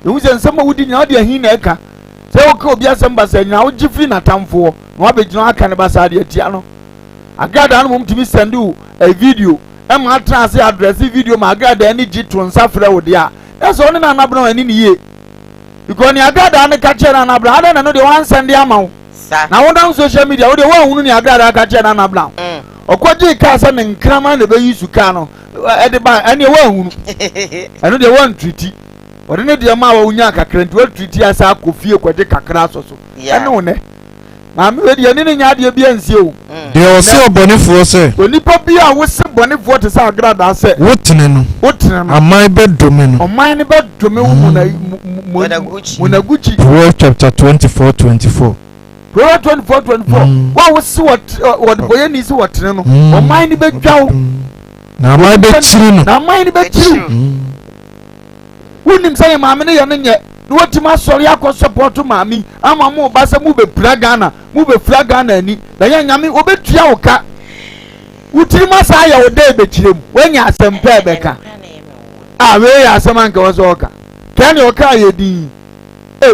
e wu se nsema wudi nya de ahin na eka se wo ka obi asem basa nya wo gifiri na tamfo na wo be gina aka ne basa de atia no agada no mum timi send you a video em address video ma agada ani gi to nsa frɛ wo de a eso ne na nabra ani ne ye because ni agada ne ka kye na nabra ada na no de wan send ama wo na wo dan social media wo de wo hunu ni agada ka kye na nabra okoji ka se ne nkrama na be yisu ka no e de ba ani wo hunu eno de won treaty ode ne de ma wo nya kakra nti wo treaty asa akofie kwaje kakra so ene wo ne ma me we de ni nya de bia nsie o de o se obonefo se onipa bia wo se bonefo te sa agrada se wotene no amai be dome no amai ne be dome wo munaguchi Proverbs chapter 24:24 Proverbs 24:24 wa wo se what boye ni se wotene no amai ne be dwawo na amai be chiri no na amai ne be chiri wonim say maame ne ye ne nye wotima sori akọ support maami ama mo ba se mu be Gana mu be Gana ani da ya nyame obetua wo ka wutirima sa ya wo de be kirem wanya asempa be ka we ya asema nka wo so ka kan yo ka ye din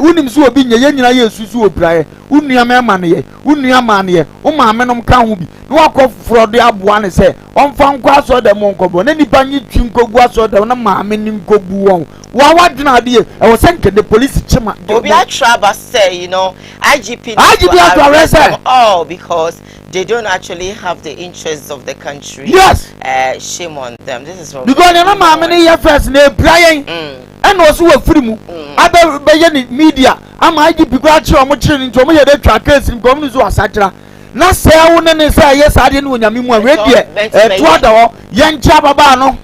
wonim so obi nye ye nyina ye susu obrae unua mema ne ye unua ma ne ye wo maame nom ka ho bi na wakọ frode aboa ne se onfa nkwa so de mo nkobo na nipa nyi twi nkogu aso de na maame ni nkobu won wa wadina de e wo senke the police chima obi atraba say IGP to arrest all because they don't actually have the interests of the country. Yes. Shame on them. This is what because na maame ni ye first na brian and also we free mu abe be media ama IGP kwa chi omo chiri nti omo ye de twa case nko omo so asakira na se wo ne se yes ade ne onyame mu we de to ada ho ye ncha baba no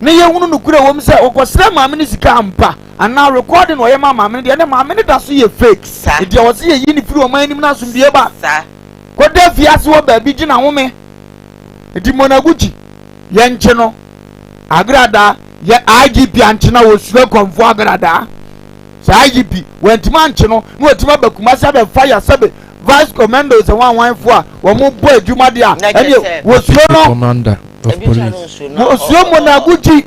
ne ye hunu no kura wo mse okosra maame ni sika ampa ana recording wo ye maame de ne maame ne da so ye fake de wo se ye yi ni free omo anim na so bie ba ko de fiase wo ba bi gina home edi monaguchi ye nche no agrada ye IGP anchina wo sure konfo agrada sa IGP wentima anche no no wetima bakuma sabe fire sabe vice commander se wan fo a wo mo bo adwuma de a ene wo sure no commander of police wo sure monaguchi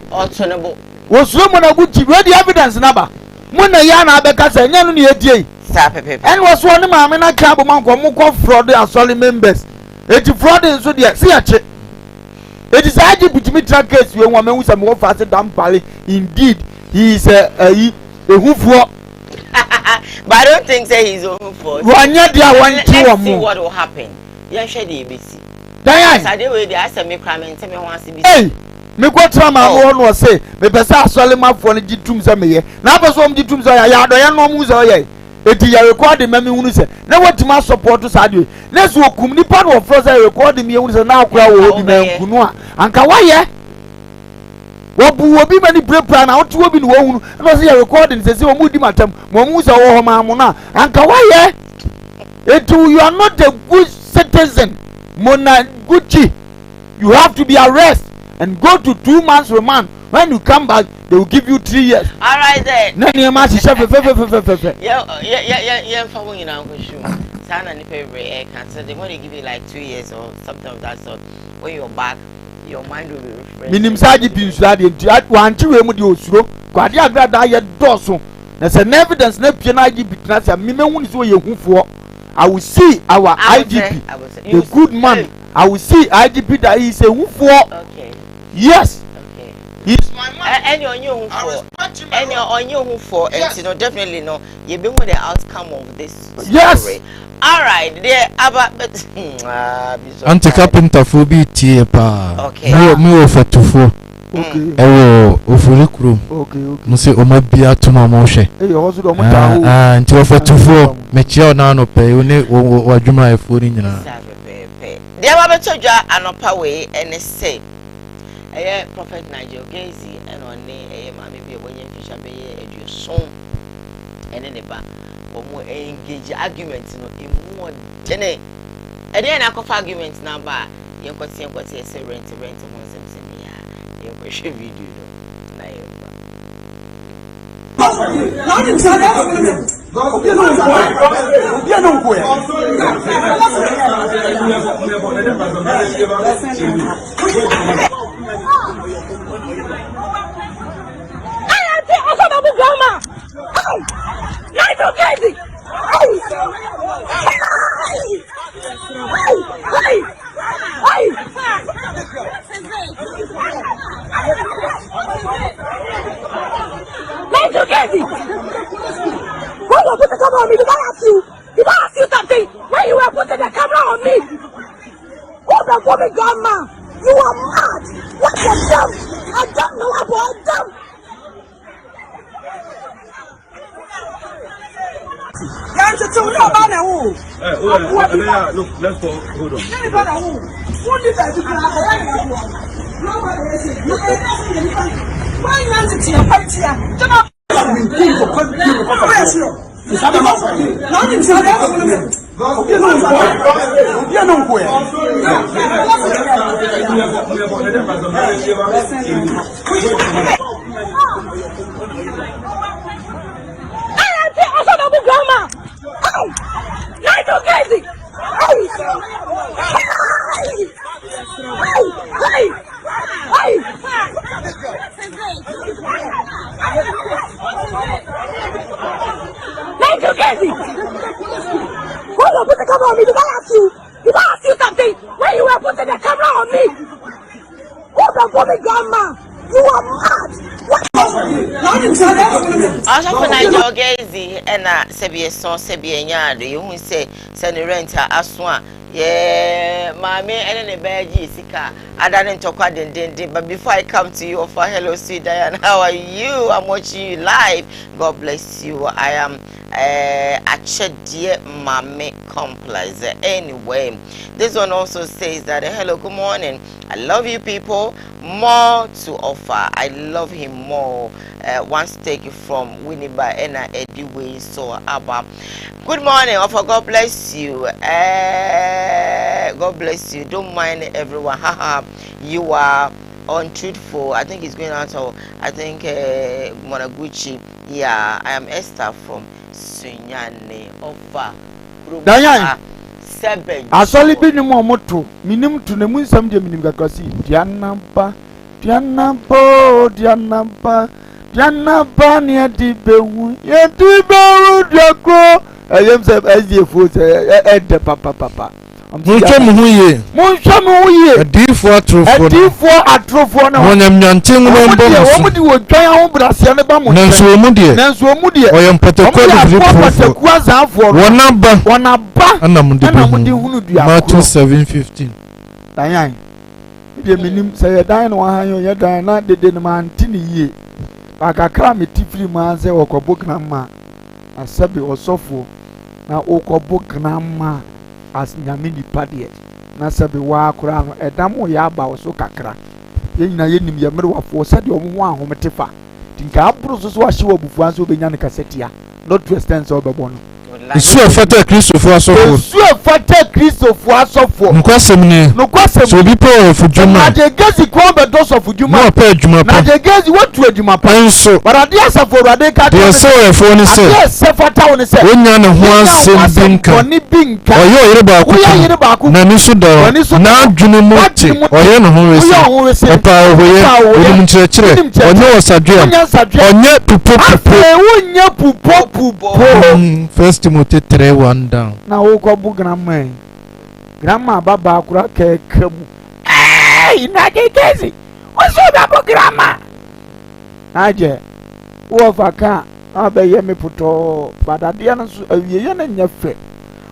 wo sure monaguchi we the evidence naba mo na ya na abeka sa nya no ne edie sa pepe en wo so ne maame na ka bo man ko mo ko fraud asoli members eti fraud nso de se ya che eti sa IGP timi track case we won mehu se me wo fa se dampale indeed he is a hufuo. But I don't think say he's over for. Let's see what will happen. You share the ABC. Diane. I dey wey dey ask me comment say me wan see. Hey, me go try my own no say me pesa asole mafo no gitum say me ye. Na pesa om gitum say ya do ye no mu say ye. Eti ya record me me hunu say. Na wetima support sa de. Na so okum nipa no for say record me hunu say na akwa wo obi na nkunu a. Anka wa ye. Wobu obi mani prepare na otu obi ni wo hunu no say recording say say omu di matam mo mu say wo ho ma mo na anka waye etu you are not a good citizen Monaguchi you have to be arrested and go to 2 months remand when you come back they will give you 3 years. All right then na ni ma si chef fe yeah for when you now go show sana ni pay cancel they want to give you like 2 years or something of that sort when you're back your mind will be refreshed. Minim saji pinsura de nti wanchi we mu de osuro kwade agrada ye doso na se evidence na pie na IGP na se me hu ni so ye hufuo I will see our IGP the good man I will see IGP that he is a hufuo. Okay. Yes. Okay. He is my man. And on you hufuo. And on you hufuo and you know definitely no you be with the outcome of this story. Yes. All right, there about anti-carpenter phobia tie pa. Okay. Me ofetufo. Okay. Ewo ofurikuru. Okay. Mo se o ma bia tuma mo hwe. Hosu do mo ta anti ofetufo me chia na no pe oni wadwuma efo ni nyina. There wa betodwa anopa we ene say. Prophet Nigel Gazi and on ma be obonye fisha be eduson ene ne ba. Omo engage argument no emu dene ede na kofa argument na ba You got to say rent on something. Yeah, you got to video. Put the camera on me. Did I ask you something? When you were putting the camera on me? Oh, the woman gone, man. You are mad. What the dumb? I don't know about them. Look, let's go. Hold on. Put the camera on me. Did I ask you something? When you were putting the camera on me? Oh, the woman gone, man. You are mad. What? Also for Nigeria Gazy and Sebia son Sebia Yard, you who say send a renter aswa. Yeah, mommy and a badge sika. I don't talk but before I come to you, offer hello, sweet Diane. How are you? I'm watching you live. God bless you. I am a dear mommy complex. Anyway, this one also says that hello, good morning. I love you people. More to offer. I love him more. One steak from Winneba and Eddie Way. So Abba. Good morning, offer. God bless you. God bless you. Don't mind everyone. Haha. You are untruthful. I think he's going out of Monaguchi. Yeah, I am Esther from Sunyane offer. Diane. Seven. Asoli bi ni mo moto. Minim to ne munsam je minim gakwasi. Dianampa ni adibewu. Yedibewu diako. Ayem se azefo se ede papa. Muncho muhuye. Adifo atrofo na. Wonyam nyantin no mbo. Omudi wo twan ho brase ne ba mo. Nanso omudie. Oyam patakwa de Wonaba. Anamudi hunu dua. Matthew 7:15. Danyan. Bia minim se ye dan no han yo ye dan na dede ne man tini yie. Akakra metifiri ma se okobok na ma. Asabi osofo na okobok na ma. As nyamini padie na sabe wa akura no edam ya aba wo so kakra ye nyina ye nim ye mere wafo sade omo ho ahometefa tinka aburo so ahye wo bufu anso obenya ne kasetia not to extend so obebo no Isu efata Kristofo asofo Nkwasem ni so bi po ofudwuma na de gezi ko be do so ofudwuma no pa adwuma pa na de gezi watu adwuma pa nso barade asafo rade ka de se efo ni se ade se fata woni se onya ne ho asem binka oyo yire ba ku na ni so do na adwunu mote oyo ne ho wese pa ohoye onim nkyerɛkyerɛ onye osadwe onye pupo onye pupo First Timothy 3:1 down. Na wokobu grandma baba akura kekamu na kekezi oso baba grandma aje wo faka abeye me puto badade na so awiye na nyafe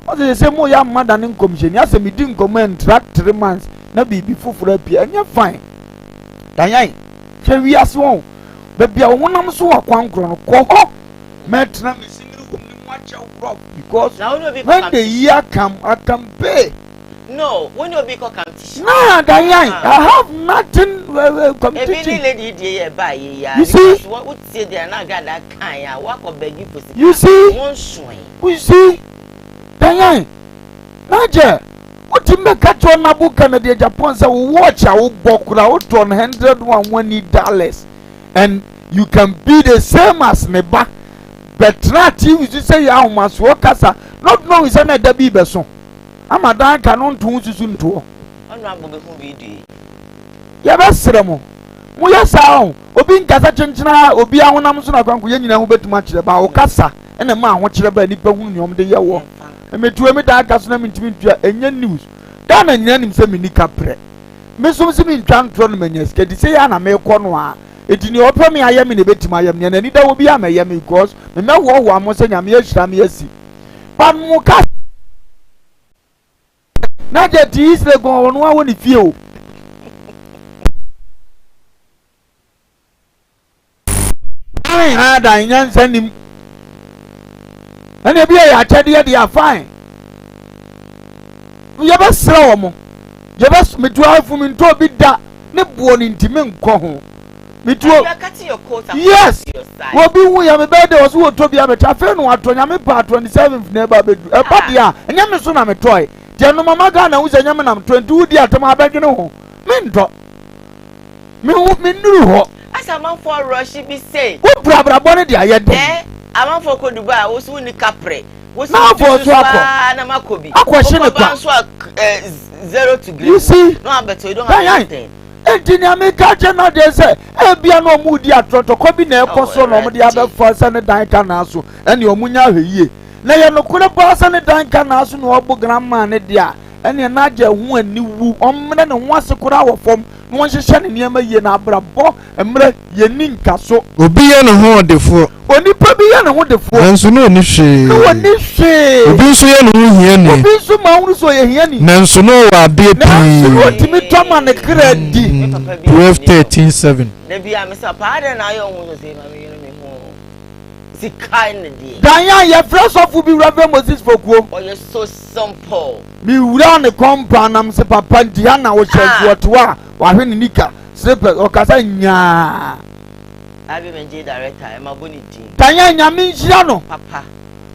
o se mo ya mada ne nkomhyeni asemi di nkomo tract 3 months na bibi fufura pia anya fine danyan hwe wiase won ba bia wo nam so wakwankro no ko ho metra because when the year come, I can pay. No, when you be competition. Nah, Diane, I have nothing competition. You see? What would say they are not got that kind? Walk or beg you for. You see? One swing. You see? Diane, Naja, Utimbe catch on Nabuka na the Japan say watch a bokura out on $120 and you can be the same as neba. But not you say how much work as a not know is another baby beson. I'm a dark canon to soon to. Yabasremo. Muya sao, Obin Casa Chinchina, Obia when I'm soon going to know bet much about Casa and a man watch the baby ponium the yaw. And me to a dark customer into any news. Dan and Yanim Seminica pre. Miss Simin Tran get to say Anna May Cornwall. It in your open me I am in a bit Miami and it will be a Miami because the no one was saying I'm yes. But Muka. Not that he is the go on one if you. I had a send him. And if I tell you they are fine. You ever slow mo? You ever me drive from into a bit that ne born in Timin Coho. Me too. Yes. What be we am a bed was who to be a better no at 27th neighbor a patia and Yamasson am a toy. General Magana was a Yaman am 22 dear to my bag no. Minto. Me won't me knew. As a man for rush be say. What brother bonnet I had there? A man for Koduba was winning Capre. Was now for Namakobi. A question of 0 to green. You see, no, but you don't understand. And Dinamica General, they say, Ebiano Moody at Trotocobi, Neposo, no, the other first and the Dancanasu, and your Munya ye. Nay, no could have passed and the Dancanasu, no grandma, Nedia, and your Naja, who and new woman, and once a crowd from one session in Yama Yena Brabo, and Mre Yeninka so. Obian hold the four. Only Pabian hold the four. And so no niche. No one niche. Obiso Yeni. Obiso Maunus or Yeni. Nansuno, I be to me, Tom and the credit. 12-13-7. Maybe I'm Mr. Pardon. I almost say, the kind of dear. Diane, your first off will be Reverend Moses for Go. Oh, you're so simple. Me run the compound, I'm say Papa Diana, which is what when Nika, Slipper or Casanya. I've been director, I'm a bonny team. Diane, means Yano. Papa.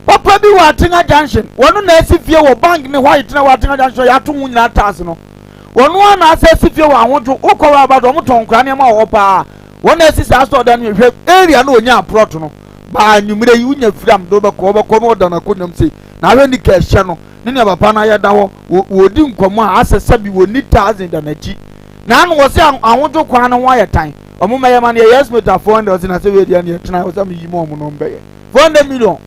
Papa be watching a junction. One nurse if you were banking the white now watching a junction, you have to win that task. One says if you want to walk about Omoton Cranium or Pa. One nurse is asked than you have area no nya protono. By you may union from Doba Cover than I couldn't say. Now when the cash channel, Nina Papana Yadaho wouldn't come as a sub you would need 1,000 and a cheap. None was young, I want to crown a wire time. A moment, man, yes, but I found us in a Savadian tonight was a minimum 400 million.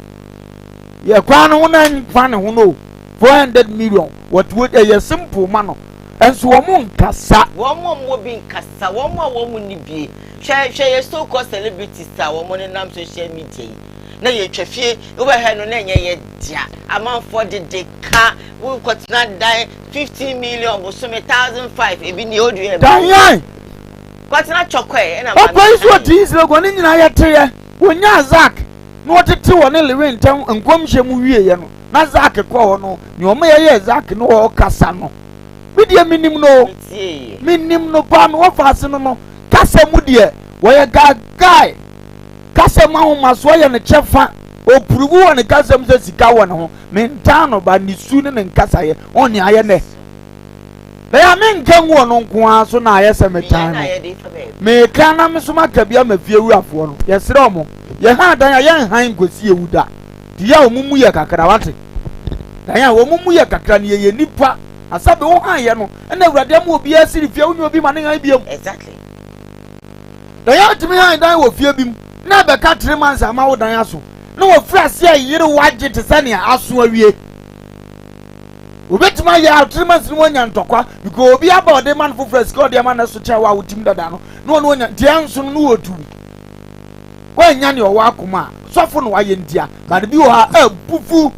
Yeah, crown one and fan who know 400 million. What would a simple manner? And so one cassa. One more would be cassa, one more woman be. Share so called celebrities, our money and social media. Now you traffic overhead on any dear. A man for the car will cut not die 15 million was some 1,005 even the old year. Diane! What's not chocolate? And I'm what is the one in I tell you when you're Zach. Not a 2 on the rain town and come Shemuye. Not Zach a call no. Your mayor Zach no Cassano. With your minimum no pan or fasten no. Cassamudia, where a guy. Cassama must wear a chefa or prove on a Cassam says Sikawan, Mentano by Nisunan and Cassay, only Iane. They are men can one on Quan, so now I am a time. May Canam Sumaka be a few rough one. Yes, Romo. You had a young hind could see you that. The young Mumuya Cacarawati. The young Mumuya Cacania Nipa, a sub Ohio, and the Radam will be a city if you will be money. Exactly. The young to me, I will fear him. Never cut 3 months. I'm out Diasu. No fresh here, you know what jet is any Asway. We bet my year 3 months in 1 year talk because be about the man for fresh God, the man as to chow with him. No one, the answer no two. When Yan your Wakuma, soften why in dear, but you are a poo.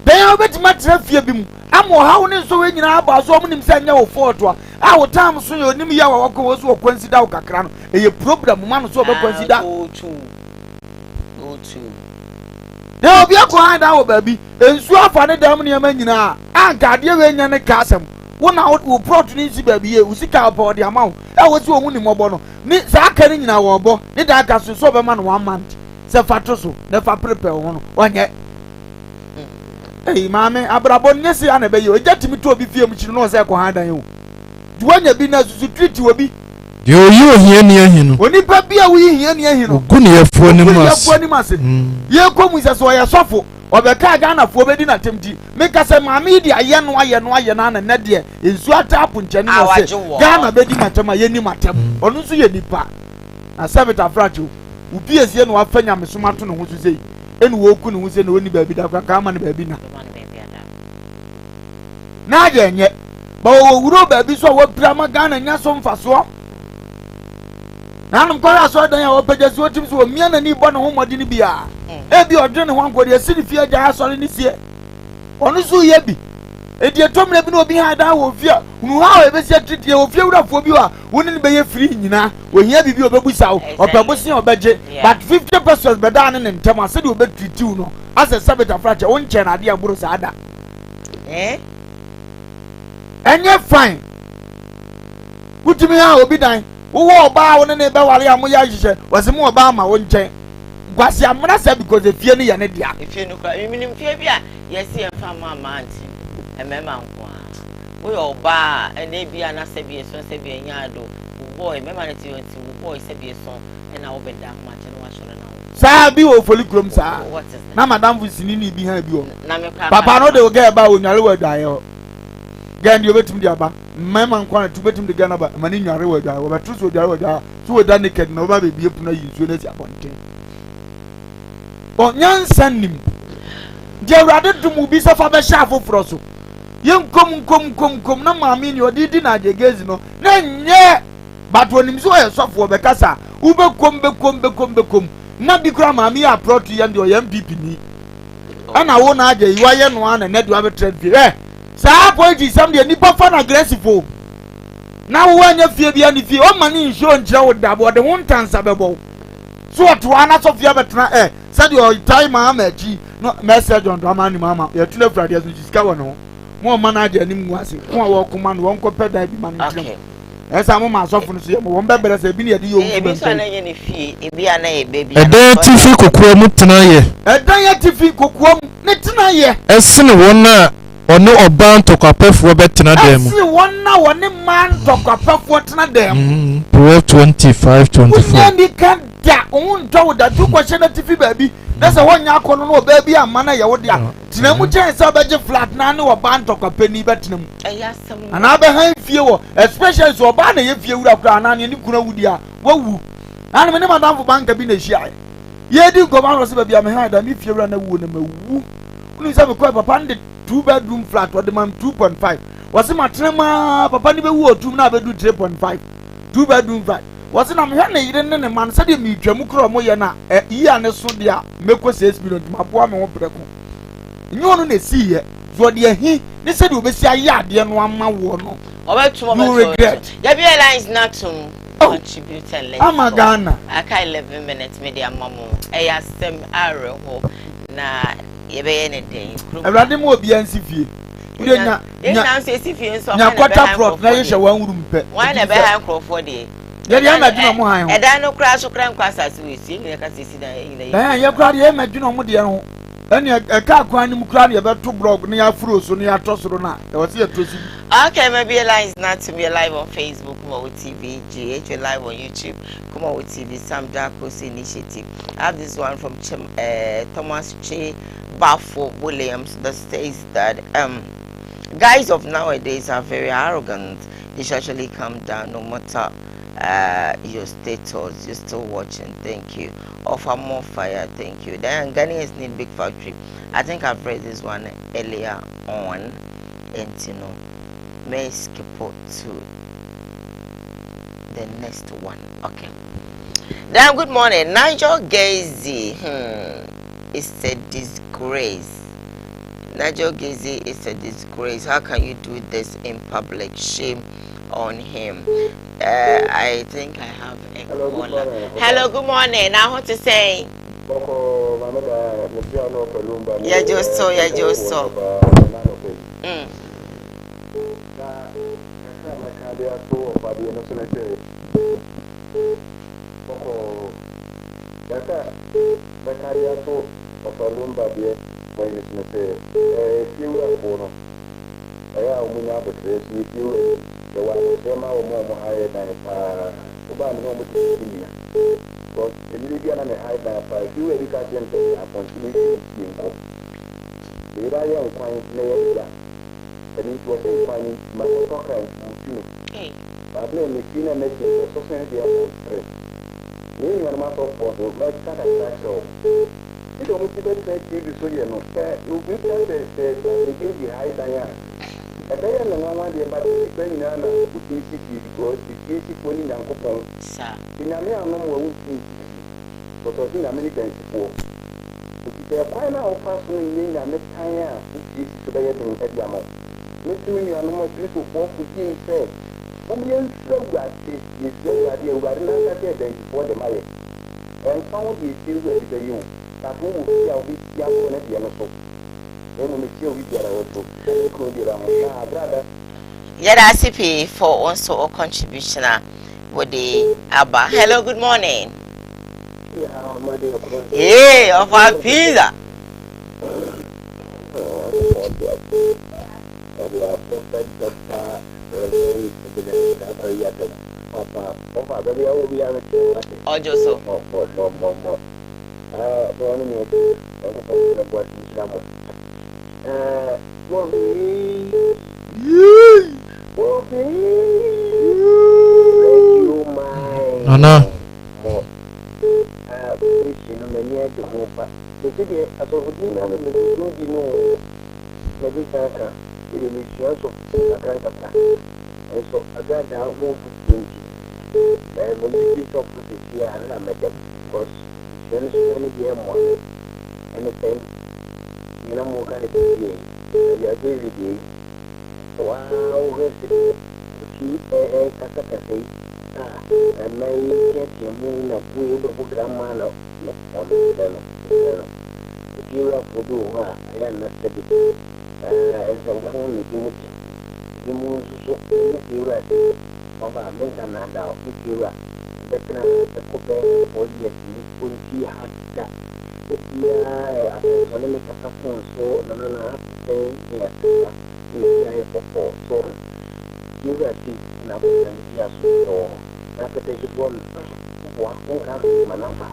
They are bet much fear him. I'm how so when you are about so many send your 4 to our time so you name your was or consider Cacran, a problem man so consider. Go to. There will be a quiet hour, baby, and so far the Dominion Menina, and Guardian and a Cassam. 1 hour will protein baby, who seek out for the amount. I was your winning mobono. Needs are carrying in our bo, need I can sober man 1 month. Sefatoso, never prepare one yet. Hey, mammy, Abrabon, yes, I never you. Get me to be fear which you know, say, Kohada, you. Do when you be nice to treat you a bit. You hear near him. When you papi we hear near him. Good near for any mass. You come with us why I suffer. Or the car Ghana for wedding attempt. Make us a mammy, dear, yan, why, and Nadia is what happened, Jenny. Ghana bedding at my yenny matem. Or no see any part. I serve it a fragile. Who peers yen or Fenya Missumaton, who to say, and woke who say no baby that can come and baby now. Now, yet, but we know baby so what drama gun and yasom for swap. Now I'm going to saw that our pages what to me and any one home or didn't be a. Every or dinner one for the city fear gas on this year. Honestly, yebi. If you told me no behind our fear, who however said to you, fear of phobia, wouldn't be a free, you know, when you have your baby south or publishing or budget, but 50% better than Thomas said you better to know. As a sabbath of fracture, one chain idea, Brusada. Eh? And you're fine. What do you mean? I will be dying. Who will bow on any Bawalia was more about my own chain. Was your mother because the fear and idea. If you know, you mean fear, yes, you found my man. And Mamma, we all bar and they be an Asabi, so Sabi and Yado. Boy, Mamma, boy, Sabi, son, and I'll be down much and wash on now. Sir, be all for the grooms, sir. What is now, Madame was in behind you. Papa, no, they will get about when you will die. Gan you bet him the abba. My man wanted to bet him the gun about money in your reward. I will truth with your two done naked, nobody be upon you, so let's appoint. But young send him. They rather to move this of a shaft of Frosso. Young come, no, mammy, you did not the gaze, no. Then, yeah, but when him so a soft for the casa, Uber come. Not the grandma, me are brought to you and your young people. And I won't add you are one and net to have a trade fear. Sir, point is somebody and nipper fun aggressive. Now, when you fear beyond if you own money insurance, you would double the one time sabable. So, what one out of your better said your time, mamma, not message on Dramani, mamma, your 2 Fridays, which is Kawano. More manager than was it. One walk command, one compare that man. As I'm my software, one better as a billion. You be an a baby. A dirty fickle tonight. A dirty fickle, not tonight. A sin one. Or no, or bound to compare for better than them. One now, one man to compare for them. 25-24. And you can't get on to that 2 question of TV baby. That's a 1 year corner baby and man. I would have Tinamucha and Sabaja flat nano or band to compare Betnum. And I behind few, especially so bad if you would have gone on any Kurawudia. Woo. And when Madame for Bank have been a shy. Ye do go on, baby, I'm behind, and if you run a woman, woo. Please have a quite a pandit. 2-bedroom flat or the man 2.5 was it my trema papa ni be wo 2 na be do 3.5 2-bedroom flat was it am here na yire ne man said me twam kro mo ye na iya ne so dia meko 6 million maboa me wo preko nyo no na si ye so de hi ne said obesi aye ade no ama wo no obetumo regret ya be airlines not to contribute less Amagana aka 11 minutes media mamo eya sem are ho na yebe ne den Awurade mo obi ansi fie nya na se si fie so nya quarter plot na ye hwe wan wuru mpe wan na be han crofo de ye de na dwuna mo han ho dan no kra so kra nkwasa se we si ne ka se si dan ye kra de ye ma dwuna mo de ho ene ka akwan ni mu kra ne ye beto blog ne ya furo so ne ya tosoro na e wose ye tosi okay maybe lines not to be live on Facebook Koowaa TV GH live on YouTube Koowaa TV Sam Darko's initiative. I have this one from Thomas Che Bafo Williams that says that guys of nowadays are very arrogant. They should actually calm down no matter your status. You're still watching, thank you. Offer more fire, thank you. Then Ghanaians need big factory. I think I've read this one earlier on, and you know, may skip to the next one. Okay. Then good morning, Nigel Gazy. It's a disgrace. Nigel Gazy is a disgrace. How can you do this in public? Shame on him. I think I have a caller. Hello, good morning. Now what to say? Yeah, just so. when it's not a few of I am not the crazy few. The one who came out more higher than the one who was in India. But the Libyan and the high by few education upon the Iranian coin player. And it was a fine Macoca and two. But then the China made the society of stress. Meaning a matter of photo, like that at so. You don't see the TV so you know, you will tell the high diana. And then the one day about the penny who thinks it because it's easy for you and coupon. In a mere number of things, but I think Americans before. They are quite now passing in a necktie, which is to be at the amount. Missing your number 3 to 4 15 said, Women so that is so that you are not than before the marriage. And found the children with you, that who will see how this young one at the other so. Then we see with the other brother. Yet I see for also a contribution with the Abba. Hello, good morning. Hey, of our pizza. Oh, Joseph. Nana. So I got down more to 20. And when you talk to the here, I met them because there is any game one. Anything, you know, more kind of day. You are every day. Wow, and may get your moon of blue program on the if you are for do, I am not said it. As a only thing. You move so if you are over American now, if you are the couple for years, you could see how that. If you are a make a phone, so no, I have to say, yes, you are for so you are seeing now, yes, so after they should one won't have my number.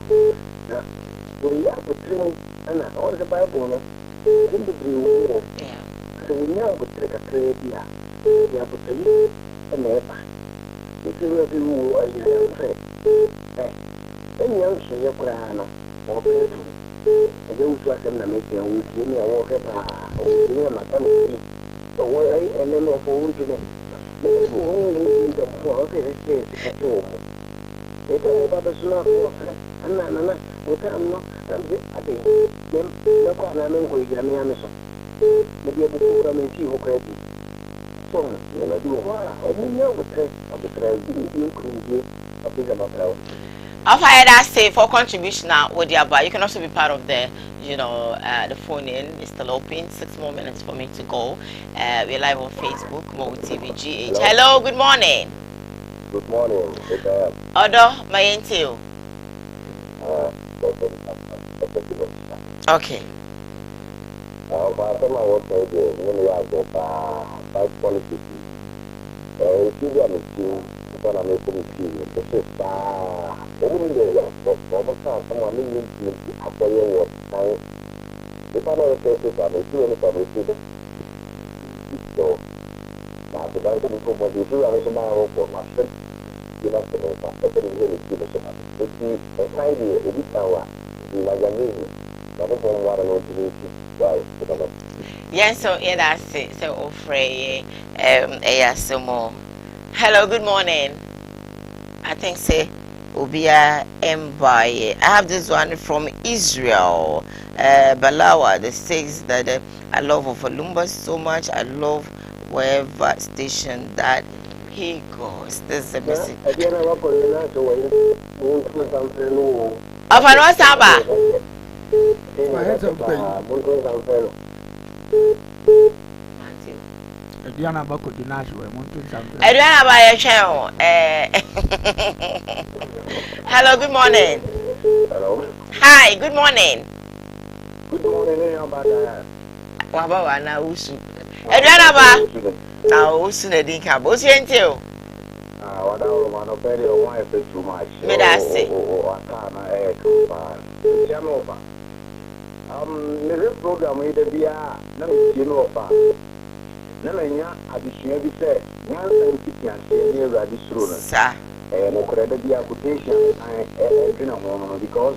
We have to train and all the Bible in the blue. So we now would take a trade here. You have to say, and never. If you will do a young friend, then young so your grano or playful. And those who are going to make you give me a walk about, or give me my family. So, and then of all to them. Who only in the poor, they say, at home. They tell me about the slot, and Nana, we can't know, and I think, them, no one I know who is a man. Maybe a book from a few credit. So, you know, you are, and you know the press of the crowd, you couldn't give a big about. After I say for contribution now with the Abba, you can also be part of the, the phone in is still open. 6 more minutes for me to go. We're live on Facebook, Koowaa TV GH. Hello, good morning. Good morning. Odo, my intel. Okay. Yes, so yeah, that's it. So, Ofrey, some more. Hello, good morning. I think say Ubia Mbaye. I have this one from Israel. Balawa, that says that I love Ovalumba so much. I love wherever station that he goes. This is a message. Of Saba. Adriana Bako Dinash, Adriana by a channel. Hello, good morning. Hello. Hi, good morning. Good morning, about that. Waba wana usu. Edwana ba. Ta usu na dinka. Bo si entio. What I want to pay your wife too much. Me da say. The program with the beer, no, you know, Namanya, I be said, one scientific and say, this room, Sir. And credit the application, because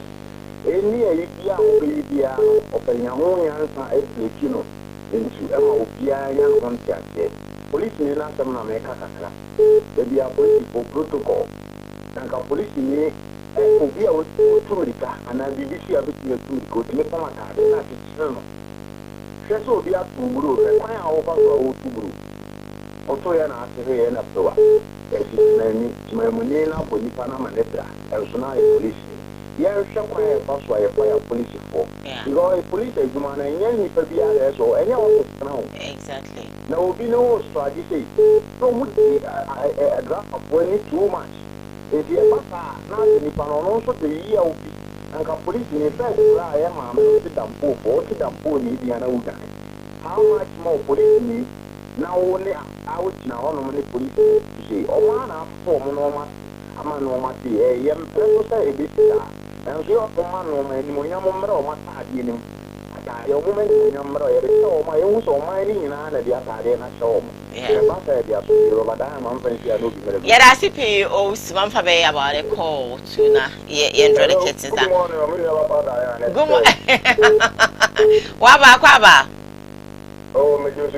any idea of a young answer, you know, into a young one. Police may not come and make a they are political protocol. And a police may be able to America and I will be here to go to the Pamata. That's all the Atubru, and my over to Bru. Also, an answer and a floor. My Munina, Polipana, Manetta, and Sona police. Yes, some way a fire police for. Because police is man and any PBS or any office now. Exactly. There will be no strategy. No would be a draft of money too much. If you have not any also the year will be and a police in effect, I am a sit down poor, 40 down poor, maybe an old guy. How much more police need? Now only out now on many police to say, oh, man, I'm for normal. I'm a normal, a young person say a bit. And so, man, no man, when you're more what I did him. I woman, number so my own so mining in Anna, the Atarian show. Yeah, yeah, I see oh, one for me about a call to na ye enjoy the kids. Good morning. Waba. Oh, my God,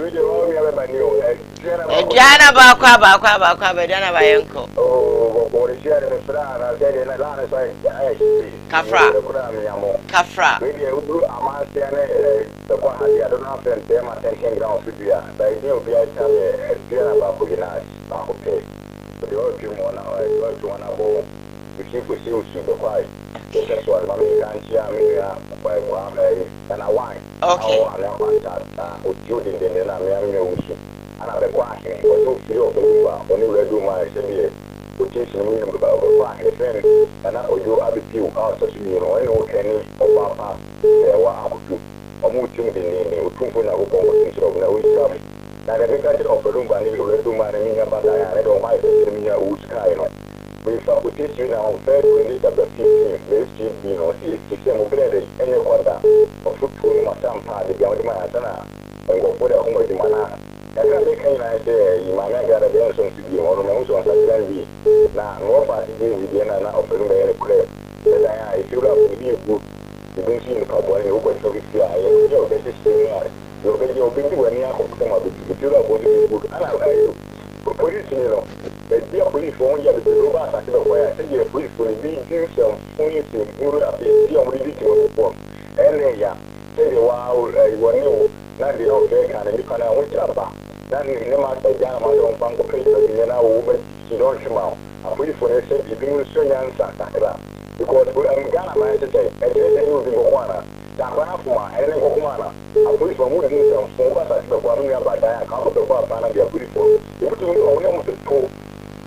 Jana Kwaba, Jana Bayanko. Oh, Kafra. Maybe I would the one I don't know if them attention ground to be but I knew be about okay. But the other one I got to one of all we keep with you super quiet. That's what my can't share me and a wine. Okay. With you in the Name and I require him to feel when you do my quotation about a friend and I would do other few out of me or any of Papa there were out to or more things in the Tumpuna of no now the mechanic of a room and you will do my name about I don't mind the who's kind of. We saw quotation now fair to lead up the 15th, very you know, 6 of bread any order of food to my son party beyond my Asana and go for the home with the mana. I say, you might get a benson to be on the most of the now, no party with the end of the very clear. I feel up to be a good. You don't see the cowboy who went to his fly. You're the system. You're going to when you are if you don't want to be good. And I'll tell you, for police, you know, there's a police phone. You have to go back to the way I say you're police for the being some phone to go up the ridiculous form. And then, yeah, say, wow, you are new. Not the okay, and you can wait up. Then you master Jam on Banco Paper, you know, but you don't come out. I put it for a set, you do so young, because I'm Ghana, my say, and you will be one. Tabanafuma, and then Okumana. I put it for more than some small as the one we are by Diana, come to the bar, and they are beautiful. You put me on the two,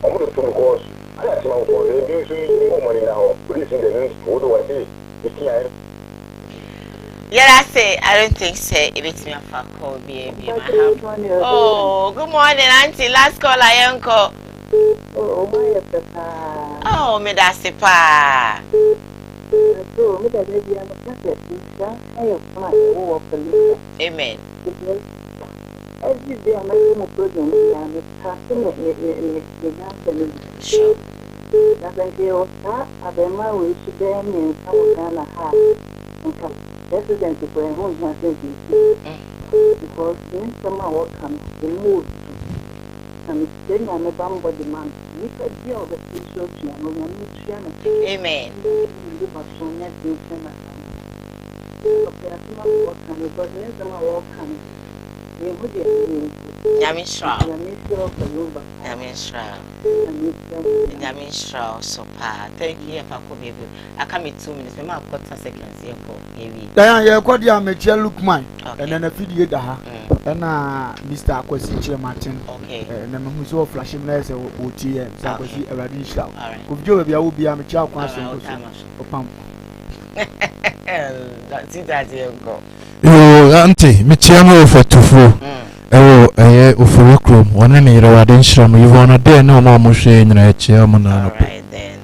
almost the 2 course. I have some for the music money now, producing the news, what do I say? You can't. Yeah, I say, I don't think say if it's me for call baby. Oh, good morning, Auntie. Last call I uncle. Oh, my papa. Oh, me that's the pa. So, me that baby, I'm a catholic teacher. I have my work. Amen. Every day I'm making a program and it's happening in sure. Nothing else. I've been my way to them in some kind of house. President for a home because when someone will come, they move and then I'm a bumble demand. We could be all the children and amen. Yamisha, so pa. Thank you for coming. I come in 2 minutes. I've got 10 seconds here for maybe. Diane, you're quite young, look mine. And then a video that and Mr. Aquasi Martin. Okay. And then who's all flashing as a OTM, Sakosi, a radish. If you will be a child, pump. That's it that you go. Yo, auntie, me chiamo for tufu. Ufuru krum. Wana ni rawade nshramu. You wanna de no mama she nyina chiamo na. Alright then.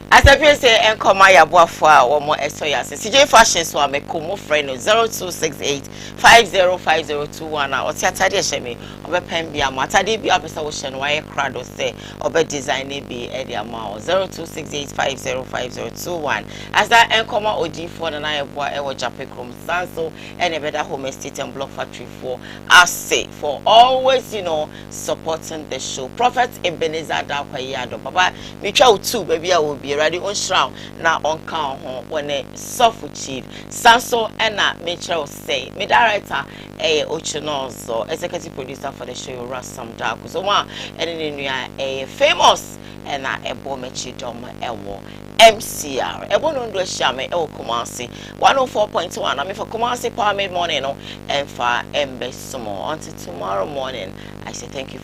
As I say, and come my abuafwa or more esoya. CJ Fashion so I'm a cool friend 0268505021 or Saturday Shemi or pen be a matadi be a person why a crowd or say or be design be Eddie Amao 0268505021. As that and come or D4 and I boy ever Japicum Sanso and a better home estate and block factory for us say for always supporting the show. Prophet Ebenezer Dakwayado Baba me chow too baby I will be ready on shroud now on count when a soft chief Sanso and Mitchell say me director Ochinozo executive producer for the show Rasam Darko so one and a famous and a bomechi dom ewo MCR ebono ndo shame e Kumasi 104.1 I mean for Kumasi Power Mid Morning and for Embe Sumo until tomorrow morning I say thank you